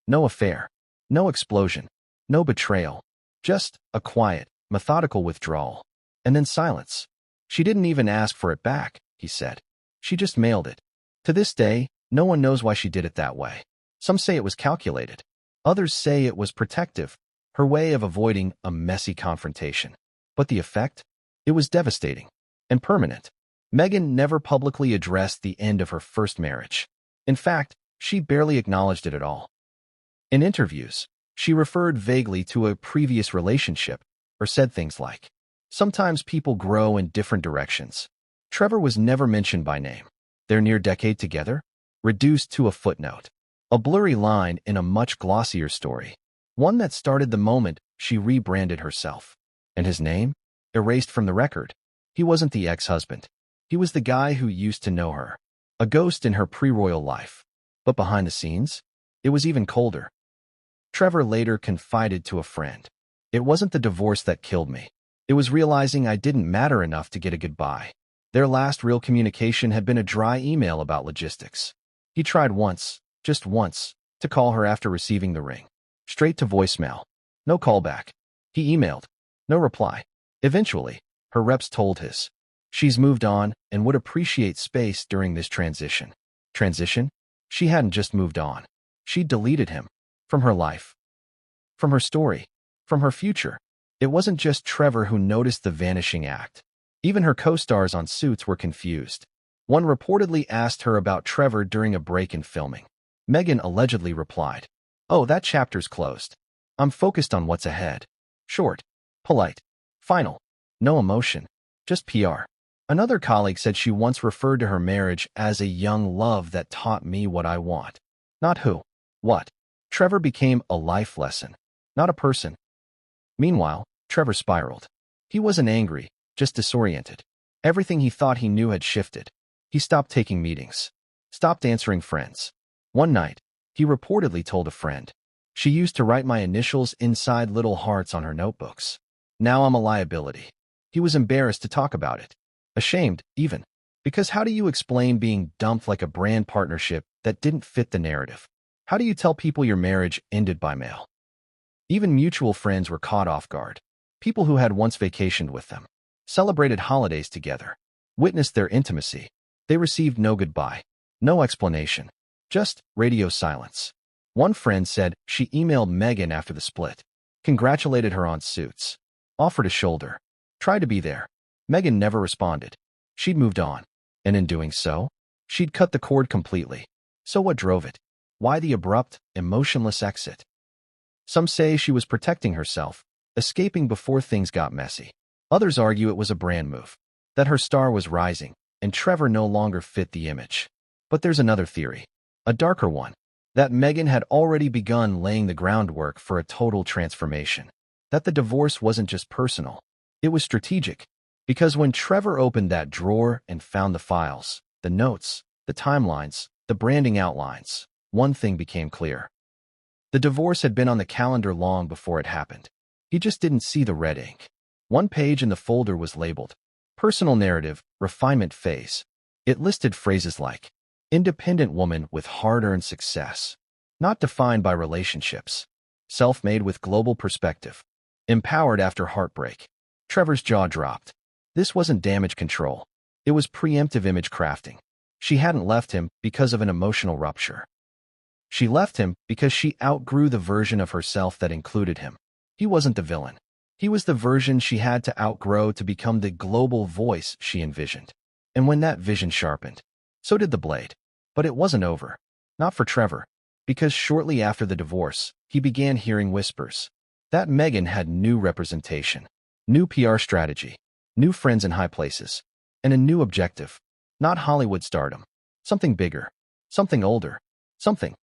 No affair. No explosion. No betrayal. Just a quiet, methodical withdrawal. And then silence. She didn't even ask for it back, he said. She just mailed it. To this day, no one knows why she did it that way. Some say it was calculated. Others say it was protective, her way of avoiding a messy confrontation. But the effect? It was devastating. And permanent. Meghan never publicly addressed the end of her first marriage. In fact, she barely acknowledged it at all. In interviews, she referred vaguely to a previous relationship, or said things like, "Sometimes people grow in different directions." Trevor was never mentioned by name. Their near decade together? Reduced to a footnote. A blurry line in a much glossier story. One that started the moment she rebranded herself. And his name? Erased from the record. He wasn't the ex-husband. He was the guy who used to know her. A ghost in her pre-royal life. But behind the scenes, it was even colder. Trevor later confided to a friend. It wasn't the divorce that killed me. It was realizing I didn't matter enough to get a goodbye. Their last real communication had been a dry email about logistics. He tried once, just once, to call her after receiving the ring. Straight to voicemail. No callback. He emailed. No reply. Eventually, her reps told his. She's moved on and would appreciate space during this transition. Transition? She hadn't just moved on. She'd deleted him. From her life. From her story. From her future. It wasn't just Trevor who noticed the vanishing act. Even her co-stars on Suits were confused. One reportedly asked her about Trevor during a break in filming. Meghan allegedly replied, "Oh, that chapter's closed. I'm focused on what's ahead." Short. Polite. Final. No emotion. Just PR. Another colleague said she once referred to her marriage as a young love that taught me what I want. Not who. What. Trevor became a life lesson. Not a person. Meanwhile, Trevor spiraled. He wasn't angry, just disoriented. Everything he thought he knew had shifted. He stopped taking meetings. Stopped answering friends. One night, he reportedly told a friend, "She used to write my initials inside little hearts on her notebooks. Now I'm a liability." He was embarrassed to talk about it. Ashamed, even. Because how do you explain being dumped like a brand partnership that didn't fit the narrative? How do you tell people your marriage ended by mail? Even mutual friends were caught off guard. People who had once vacationed with them, celebrated holidays together, witnessed their intimacy. They received no goodbye, no explanation, just radio silence. One friend said she emailed Meghan after the split, congratulated her on Suits, offered a shoulder, tried to be there. Meghan never responded. She'd moved on, and in doing so, she'd cut the cord completely. So what drove it? Why the abrupt, emotionless exit? Some say she was protecting herself, escaping before things got messy. Others argue it was a brand move. that her star was rising, and Trevor no longer fit the image. But there's another theory, a darker one, that Meghan had already begun laying the groundwork for a total transformation, that the divorce wasn't just personal, it was strategic, because when Trevor opened that drawer and found the files, the notes, the timelines, the branding outlines, one thing became clear. The divorce had been on the calendar long before it happened. He just didn't see the red ink. One page in the folder was labeled, Personal Narrative, Refinement Phase. It listed phrases like, independent woman with hard-earned success, not defined by relationships, self-made with global perspective, empowered after heartbreak. Trevor's jaw dropped. This wasn't damage control. It was preemptive image crafting. She hadn't left him because of an emotional rupture. She left him because she outgrew the version of herself that included him. He wasn't the villain. He was the version she had to outgrow to become the global voice she envisioned. And when that vision sharpened, so did the blade. But it wasn't over. Not for Trevor. Because shortly after the divorce, he began hearing whispers that Meghan had new representation, new PR strategy, new friends in high places, and a new objective. Not Hollywood stardom. Something bigger. Something older. Something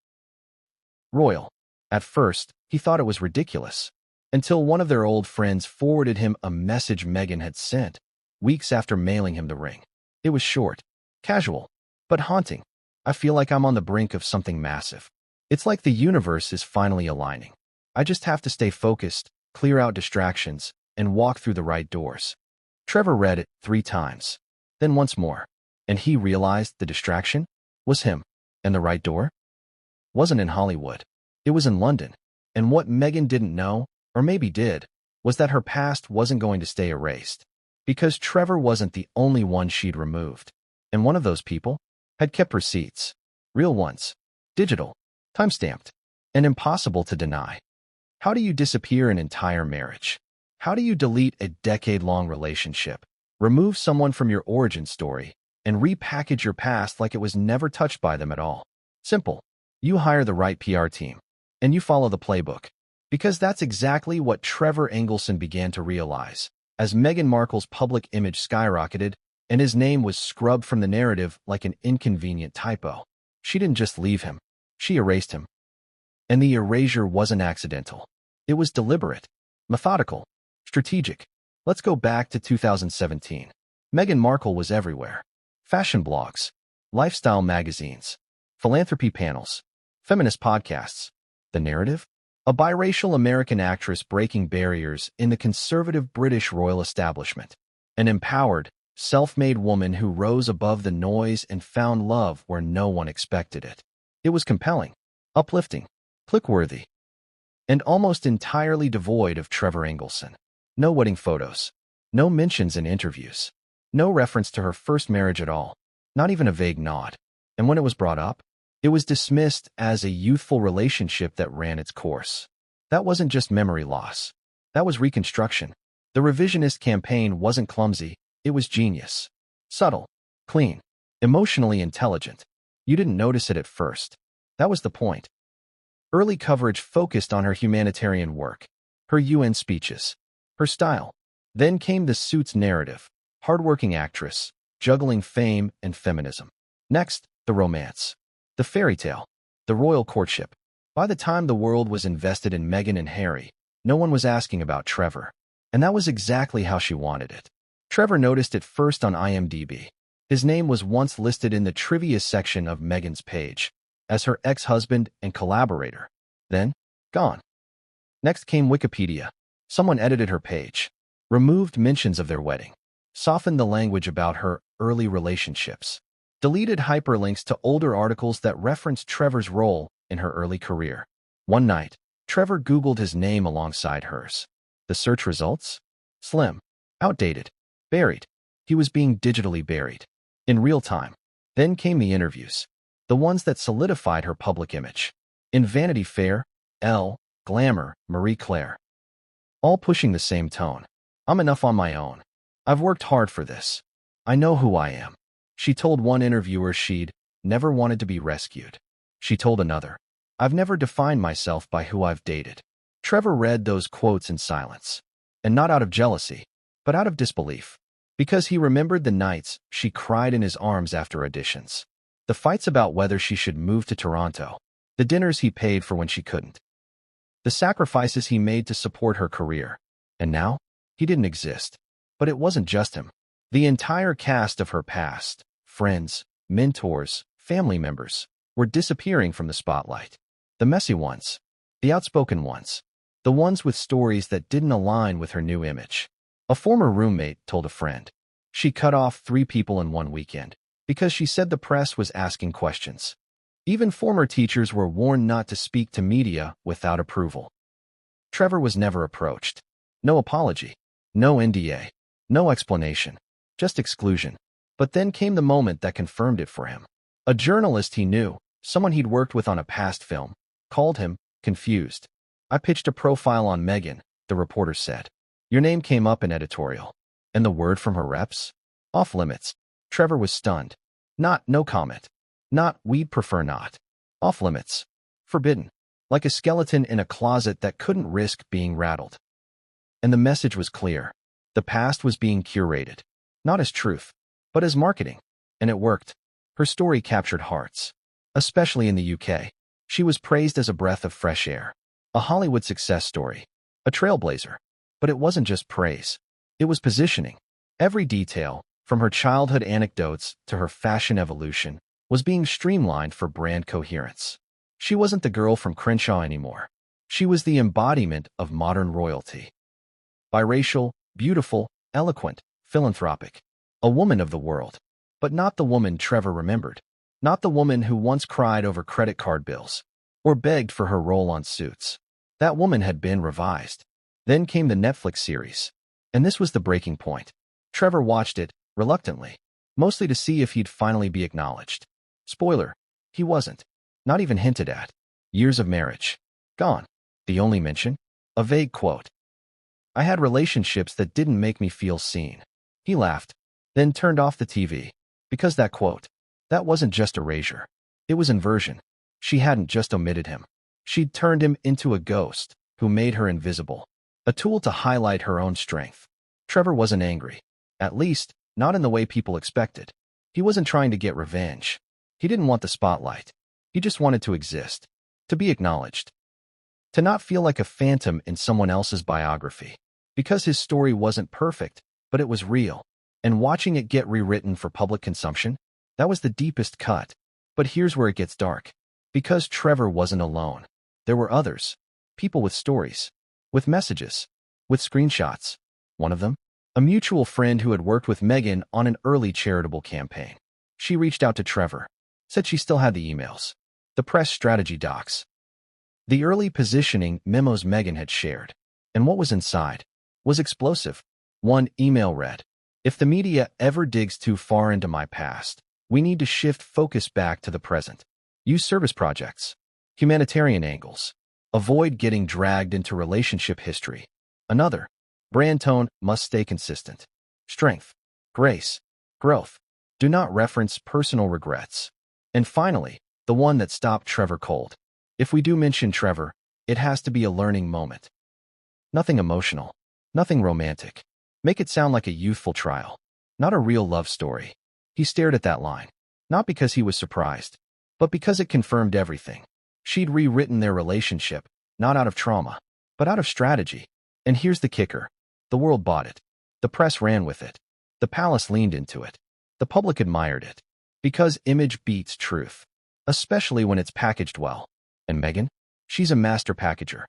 royal. At first, he thought it was ridiculous, until one of their old friends forwarded him a message Meghan had sent, weeks after mailing him the ring. It was short, casual, but haunting. I feel like I'm on the brink of something massive. It's like the universe is finally aligning. I just have to stay focused, clear out distractions, and walk through the right doors. Trevor read it 3 times, then once more, and he realized the distraction was him, and the right door wasn't in Hollywood. It was in London. And what Meghan didn't know, or maybe did, was that her past wasn't going to stay erased, because Trevor wasn't the only one she'd removed. And one of those people had kept receipts, real ones, digital, time-stamped, and impossible to deny. How do you disappear an entire marriage? How do you delete a decade-long relationship, remove someone from your origin story, and repackage your past like it was never touched by them at all? Simple. You hire the right PR team, and you follow the playbook. Because that's exactly what Trevor Engelson began to realize, as Meghan Markle's public image skyrocketed, and his name was scrubbed from the narrative like an inconvenient typo. She didn't just leave him, she erased him. And the erasure wasn't accidental. It was deliberate, methodical, strategic. Let's go back to 2017. Meghan Markle was everywhere. Fashion blogs, lifestyle magazines, philanthropy panels, feminist podcasts. The narrative? A biracial American actress breaking barriers in the conservative British royal establishment. An empowered, self-made woman who rose above the noise and found love where no one expected it. It was compelling, uplifting, click-worthy, and almost entirely devoid of Trevor Engelson. No wedding photos, no mentions in interviews, no reference to her first marriage at all, not even a vague nod. And when it was brought up, it was dismissed as a youthful relationship that ran its course. That wasn't just memory loss. That was reconstruction. The revisionist campaign wasn't clumsy, it was genius. Subtle, clean, emotionally intelligent. You didn't notice it at first. That was the point. Early coverage focused on her humanitarian work, her UN speeches, her style. Then came the Suits narrative, hardworking actress, juggling fame and feminism. Next, the romance. The fairy tale, the royal courtship. By the time the world was invested in Meghan and Harry, no one was asking about Trevor. And that was exactly how she wanted it. Trevor noticed it first on IMDb. His name was once listed in the trivia section of Meghan's page, as her ex-husband and collaborator. Then, gone. Next came Wikipedia. Someone edited her page, removed mentions of their wedding, softened the language about her early relationships, deleted hyperlinks to older articles that referenced Trevor's role in her early career. One night, Trevor Googled his name alongside hers. The search results? Slim. Outdated. Buried. He was being digitally buried. In real time. Then came the interviews. The ones that solidified her public image. In Vanity Fair, Elle, Glamour, Marie Claire. All pushing the same tone. I'm enough on my own. I've worked hard for this. I know who I am. She told one interviewer she'd never wanted to be rescued. She told another, I've never defined myself by who I've dated. Trevor read those quotes in silence. And not out of jealousy, but out of disbelief. Because he remembered the nights she cried in his arms after auditions. The fights about whether she should move to Toronto. The dinners he paid for when she couldn't. The sacrifices he made to support her career. And now, he didn't exist. But it wasn't just him. The entire cast of her past, friends, mentors, family members, were disappearing from the spotlight. The messy ones. The outspoken ones. The ones with stories that didn't align with her new image. A former roommate told a friend. She cut off 3 people in one weekend because she said the press was asking questions. Even former teachers were warned not to speak to media without approval. Trevor was never approached. No apology. No NDA. No explanation. Just exclusion. But then came the moment that confirmed it for him. A journalist he knew, someone he'd worked with on a past film, called him, confused. "I pitched a profile on Meghan," the reporter said. "Your name came up in editorial." And the word from her reps? Off limits. Trevor was stunned. Not no comment. Not we'd prefer not. Off limits. Forbidden. Like a skeleton in a closet that couldn't risk being rattled. And the message was clear. The past was being curated. Not as truth, but as marketing. And it worked. Her story captured hearts. Especially in the UK. She was praised as a breath of fresh air. A Hollywood success story. A trailblazer. But it wasn't just praise. It was positioning. Every detail, from her childhood anecdotes to her fashion evolution, was being streamlined for brand coherence. She wasn't the girl from Crenshaw anymore. She was the embodiment of modern royalty. Biracial, beautiful, eloquent, philanthropic. A woman of the world. But not the woman Trevor remembered. Not the woman who once cried over credit card bills or begged for her role on Suits. That woman had been revised. Then came the Netflix series. And this was the breaking point. Trevor watched it, reluctantly, mostly to see if he'd finally be acknowledged. Spoiler, he wasn't. Not even hinted at. Years of marriage. Gone. The only mention? A vague quote. "I had relationships that didn't make me feel seen." He laughed, then turned off the TV. Because that quote, that wasn't just erasure. It was inversion. She hadn't just omitted him. She'd turned him into a ghost who made her invisible. A tool to highlight her own strength. Trevor wasn't angry. At least, not in the way people expected. He wasn't trying to get revenge. He didn't want the spotlight. He just wanted to exist. To be acknowledged. To not feel like a phantom in someone else's biography. Because his story wasn't perfect, but it was real. And watching it get rewritten for public consumption, that was the deepest cut. But here's where it gets dark. Because Trevor wasn't alone. There were others. People with stories. With messages. With screenshots. One of them? A mutual friend who had worked with Meghan on an early charitable campaign. She reached out to Trevor. Said she still had the emails. The press strategy docs. The early positioning memos Meghan had shared. And what was inside was explosive. One email read, "If the media ever digs too far into my past, we need to shift focus back to the present. Use service projects. Humanitarian angles. Avoid getting dragged into relationship history." Another, "Brand tone must stay consistent. Strength, grace, growth. Do not reference personal regrets." And finally, the one that stopped Trevor cold. "If we do mention Trevor, it has to be a learning moment. Nothing emotional. Nothing romantic. Make it sound like a youthful trial. Not a real love story." He stared at that line. Not because he was surprised, but because it confirmed everything. She'd rewritten their relationship, not out of trauma, but out of strategy. And here's the kicker. The world bought it. The press ran with it. The palace leaned into it. The public admired it. Because image beats truth. Especially when it's packaged well. And Meghan? She's a master packager.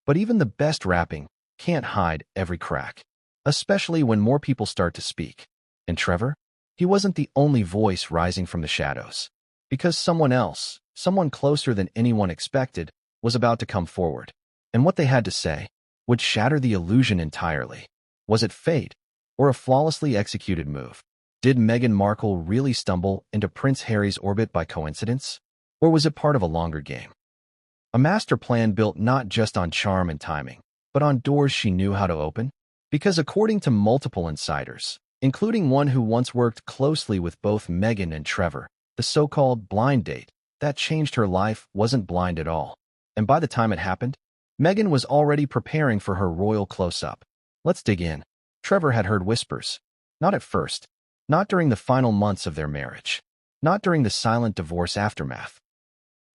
But even the best wrapping can't hide every crack. Especially when more people start to speak. And Trevor? He wasn't the only voice rising from the shadows. Because someone else, someone closer than anyone expected, was about to come forward. And what they had to say would shatter the illusion entirely. Was it fate? Or a flawlessly executed move? Did Meghan Markle really stumble into Prince Harry's orbit by coincidence? Or was it part of a longer game? A master plan built not just on charm and timing, but on doors she knew how to open? Because according to multiple insiders, including one who once worked closely with both Meghan and Trevor, the so-called blind date that changed her life wasn't blind at all. And by the time it happened, Meghan was already preparing for her royal close-up. Let's dig in. Trevor had heard whispers. Not at first. Not during the final months of their marriage. Not during the silent divorce aftermath.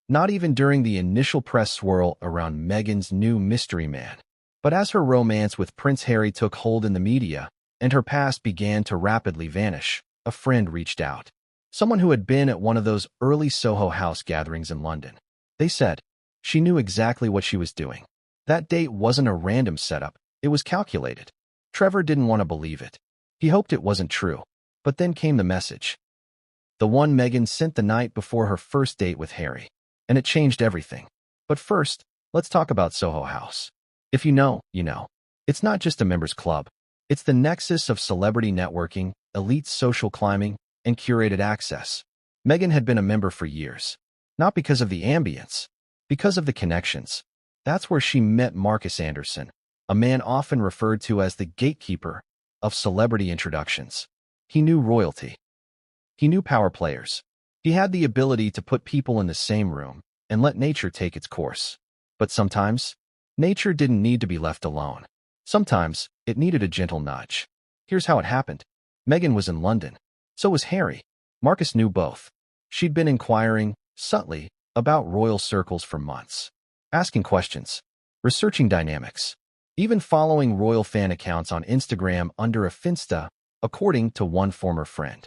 Not even during the initial press swirl around Meghan's new mystery man. But as her romance with Prince Harry took hold in the media, and her past began to rapidly vanish, a friend reached out. Someone who had been at one of those early Soho House gatherings in London. They said she knew exactly what she was doing. That date wasn't a random setup, it was calculated. Trevor didn't want to believe it. He hoped it wasn't true. But then came the message. The one Meghan sent the night before her first date with Harry. And it changed everything. But first, let's talk about Soho House. If you know, you know. It's not just a members club. It's the nexus of celebrity networking, elite social climbing, and curated access. Meghan had been a member for years. Not because of the ambience, because of the connections. That's where she met Marcus Anderson, a man often referred to as the gatekeeper of celebrity introductions. He knew royalty. He knew power players. He had the ability to put people in the same room and let nature take its course. But sometimes, nature didn't need to be left alone. Sometimes, it needed a gentle nudge. Here's how it happened. Meghan was in London. So was Harry. Marcus knew both. She'd been inquiring, subtly, about royal circles for months. Asking questions. Researching dynamics. Even following royal fan accounts on Instagram under a Finsta, according to one former friend.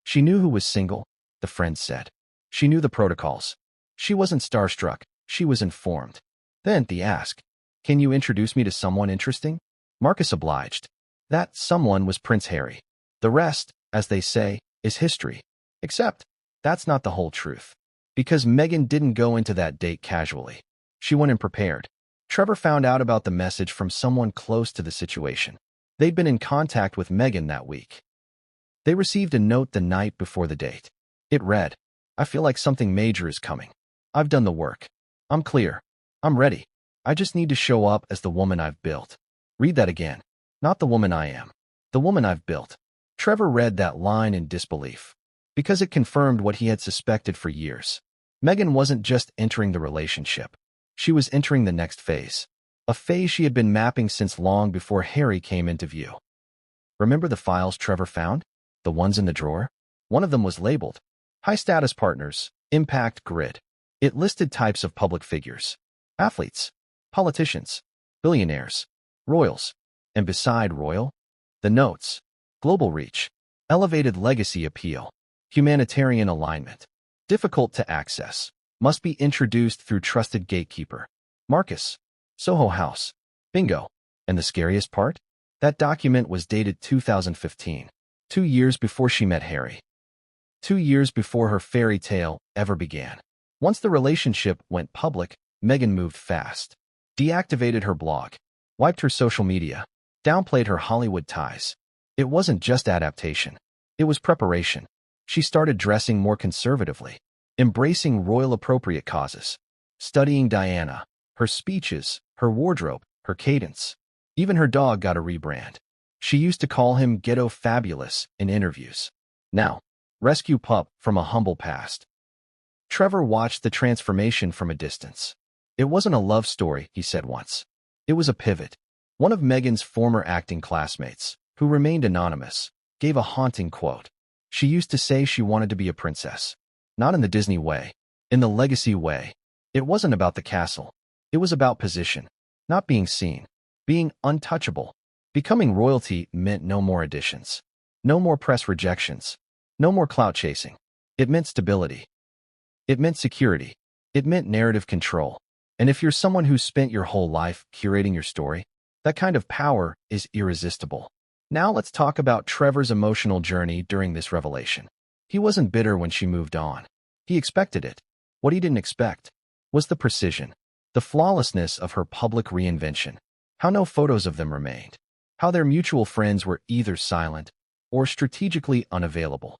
She knew who was single, the friend said. She knew the protocols. She wasn't starstruck, she was informed. Then he asked, "Can you introduce me to someone interesting?" Marcus obliged. That someone was Prince Harry. The rest, as they say, is history. Except, that's not the whole truth. Because Meghan didn't go into that date casually. She went in prepared. Trevor found out about the message from someone close to the situation. They'd been in contact with Meghan that week. They received a note the night before the date. It read, "I feel like something major is coming. I've done the work. I'm clear. I'm ready. I just need to show up as the woman I've built." Read that again. Not the woman I am. The woman I've built. Trevor read that line in disbelief. Because it confirmed what he had suspected for years. Meghan wasn't just entering the relationship. She was entering the next phase. A phase she had been mapping since long before Harry came into view. Remember the files Trevor found? The ones in the drawer? One of them was labeled High-Status Partners, Impact Grid. It listed types of public figures. Athletes, politicians, billionaires, royals, and beside royal, the notes, global reach, elevated legacy appeal, humanitarian alignment, difficult to access, must be introduced through trusted gatekeeper. Marcus, Soho House, bingo. And the scariest part? That document was dated 2015, 2 years before she met Harry. 2 years before her fairy tale ever began. Once the relationship went public, Meghan moved fast. Deactivated her blog, wiped her social media, downplayed her Hollywood ties. It wasn't just adaptation. It was preparation. She started dressing more conservatively, embracing royal-appropriate causes, studying Diana, her speeches, her wardrobe, her cadence. Even her dog got a rebrand. She used to call him Ghetto Fabulous in interviews. Now, rescue pup from a humble past. Trevor watched the transformation from a distance. It wasn't a love story, he said once. It was a pivot. One of Meghan's former acting classmates, who remained anonymous, gave a haunting quote. She used to say she wanted to be a princess. Not in the Disney way, in the legacy way. It wasn't about the castle. It was about position. Not being seen. Being untouchable. Becoming royalty meant no more additions. No more press rejections. No more clout chasing. It meant stability. It meant security. It meant narrative control. And if you're someone who's spent your whole life curating your story, that kind of power is irresistible. Now let's talk about Trevor's emotional journey during this revelation. He wasn't bitter when she moved on. He expected it. What he didn't expect was the precision, the flawlessness of her public reinvention. How no photos of them remained. How their mutual friends were either silent or strategically unavailable.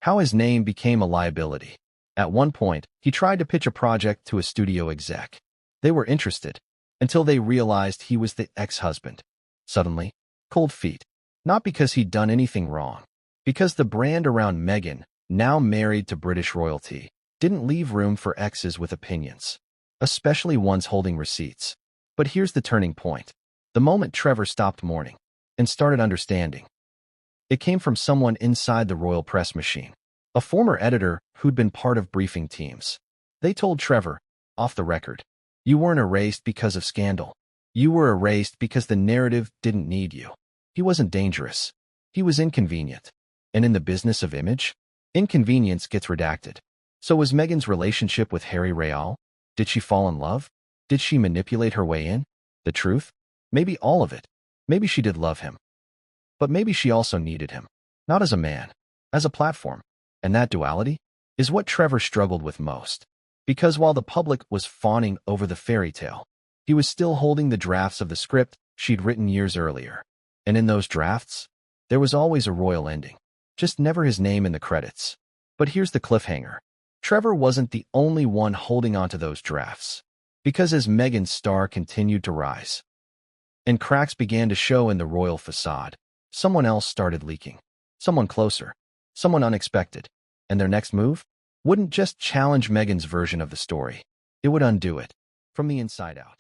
How his name became a liability. At one point, he tried to pitch a project to a studio exec. They were interested, until they realized he was the ex-husband. Suddenly, cold feet. Not because he'd done anything wrong. Because the brand around Meghan, now married to British royalty, didn't leave room for exes with opinions. Especially ones holding receipts. But here's the turning point. The moment Trevor stopped mourning and started understanding. It came from someone inside the royal press machine, a former editor who'd been part of briefing teams. They told Trevor, off the record, "You weren't erased because of scandal. You were erased because the narrative didn't need you." He wasn't dangerous. He was inconvenient. And in the business of image, inconvenience gets redacted. So was Meghan's relationship with Harry Real? Did she fall in love? Did she manipulate her way in? The truth? Maybe all of it. Maybe she did love him. But maybe she also needed him. Not as a man, as a platform. And that duality is what Trevor struggled with most. Because while the public was fawning over the fairy tale, he was still holding the drafts of the script she'd written years earlier. And in those drafts, there was always a royal ending. Just never his name in the credits. But here's the cliffhanger. Trevor wasn't the only one holding on to those drafts. Because as Meghan's star continued to rise, and cracks began to show in the royal facade, someone else started leaking. Someone closer. Someone unexpected. And their next move wouldn't just challenge Meghan's version of the story. It would undo it from the inside out.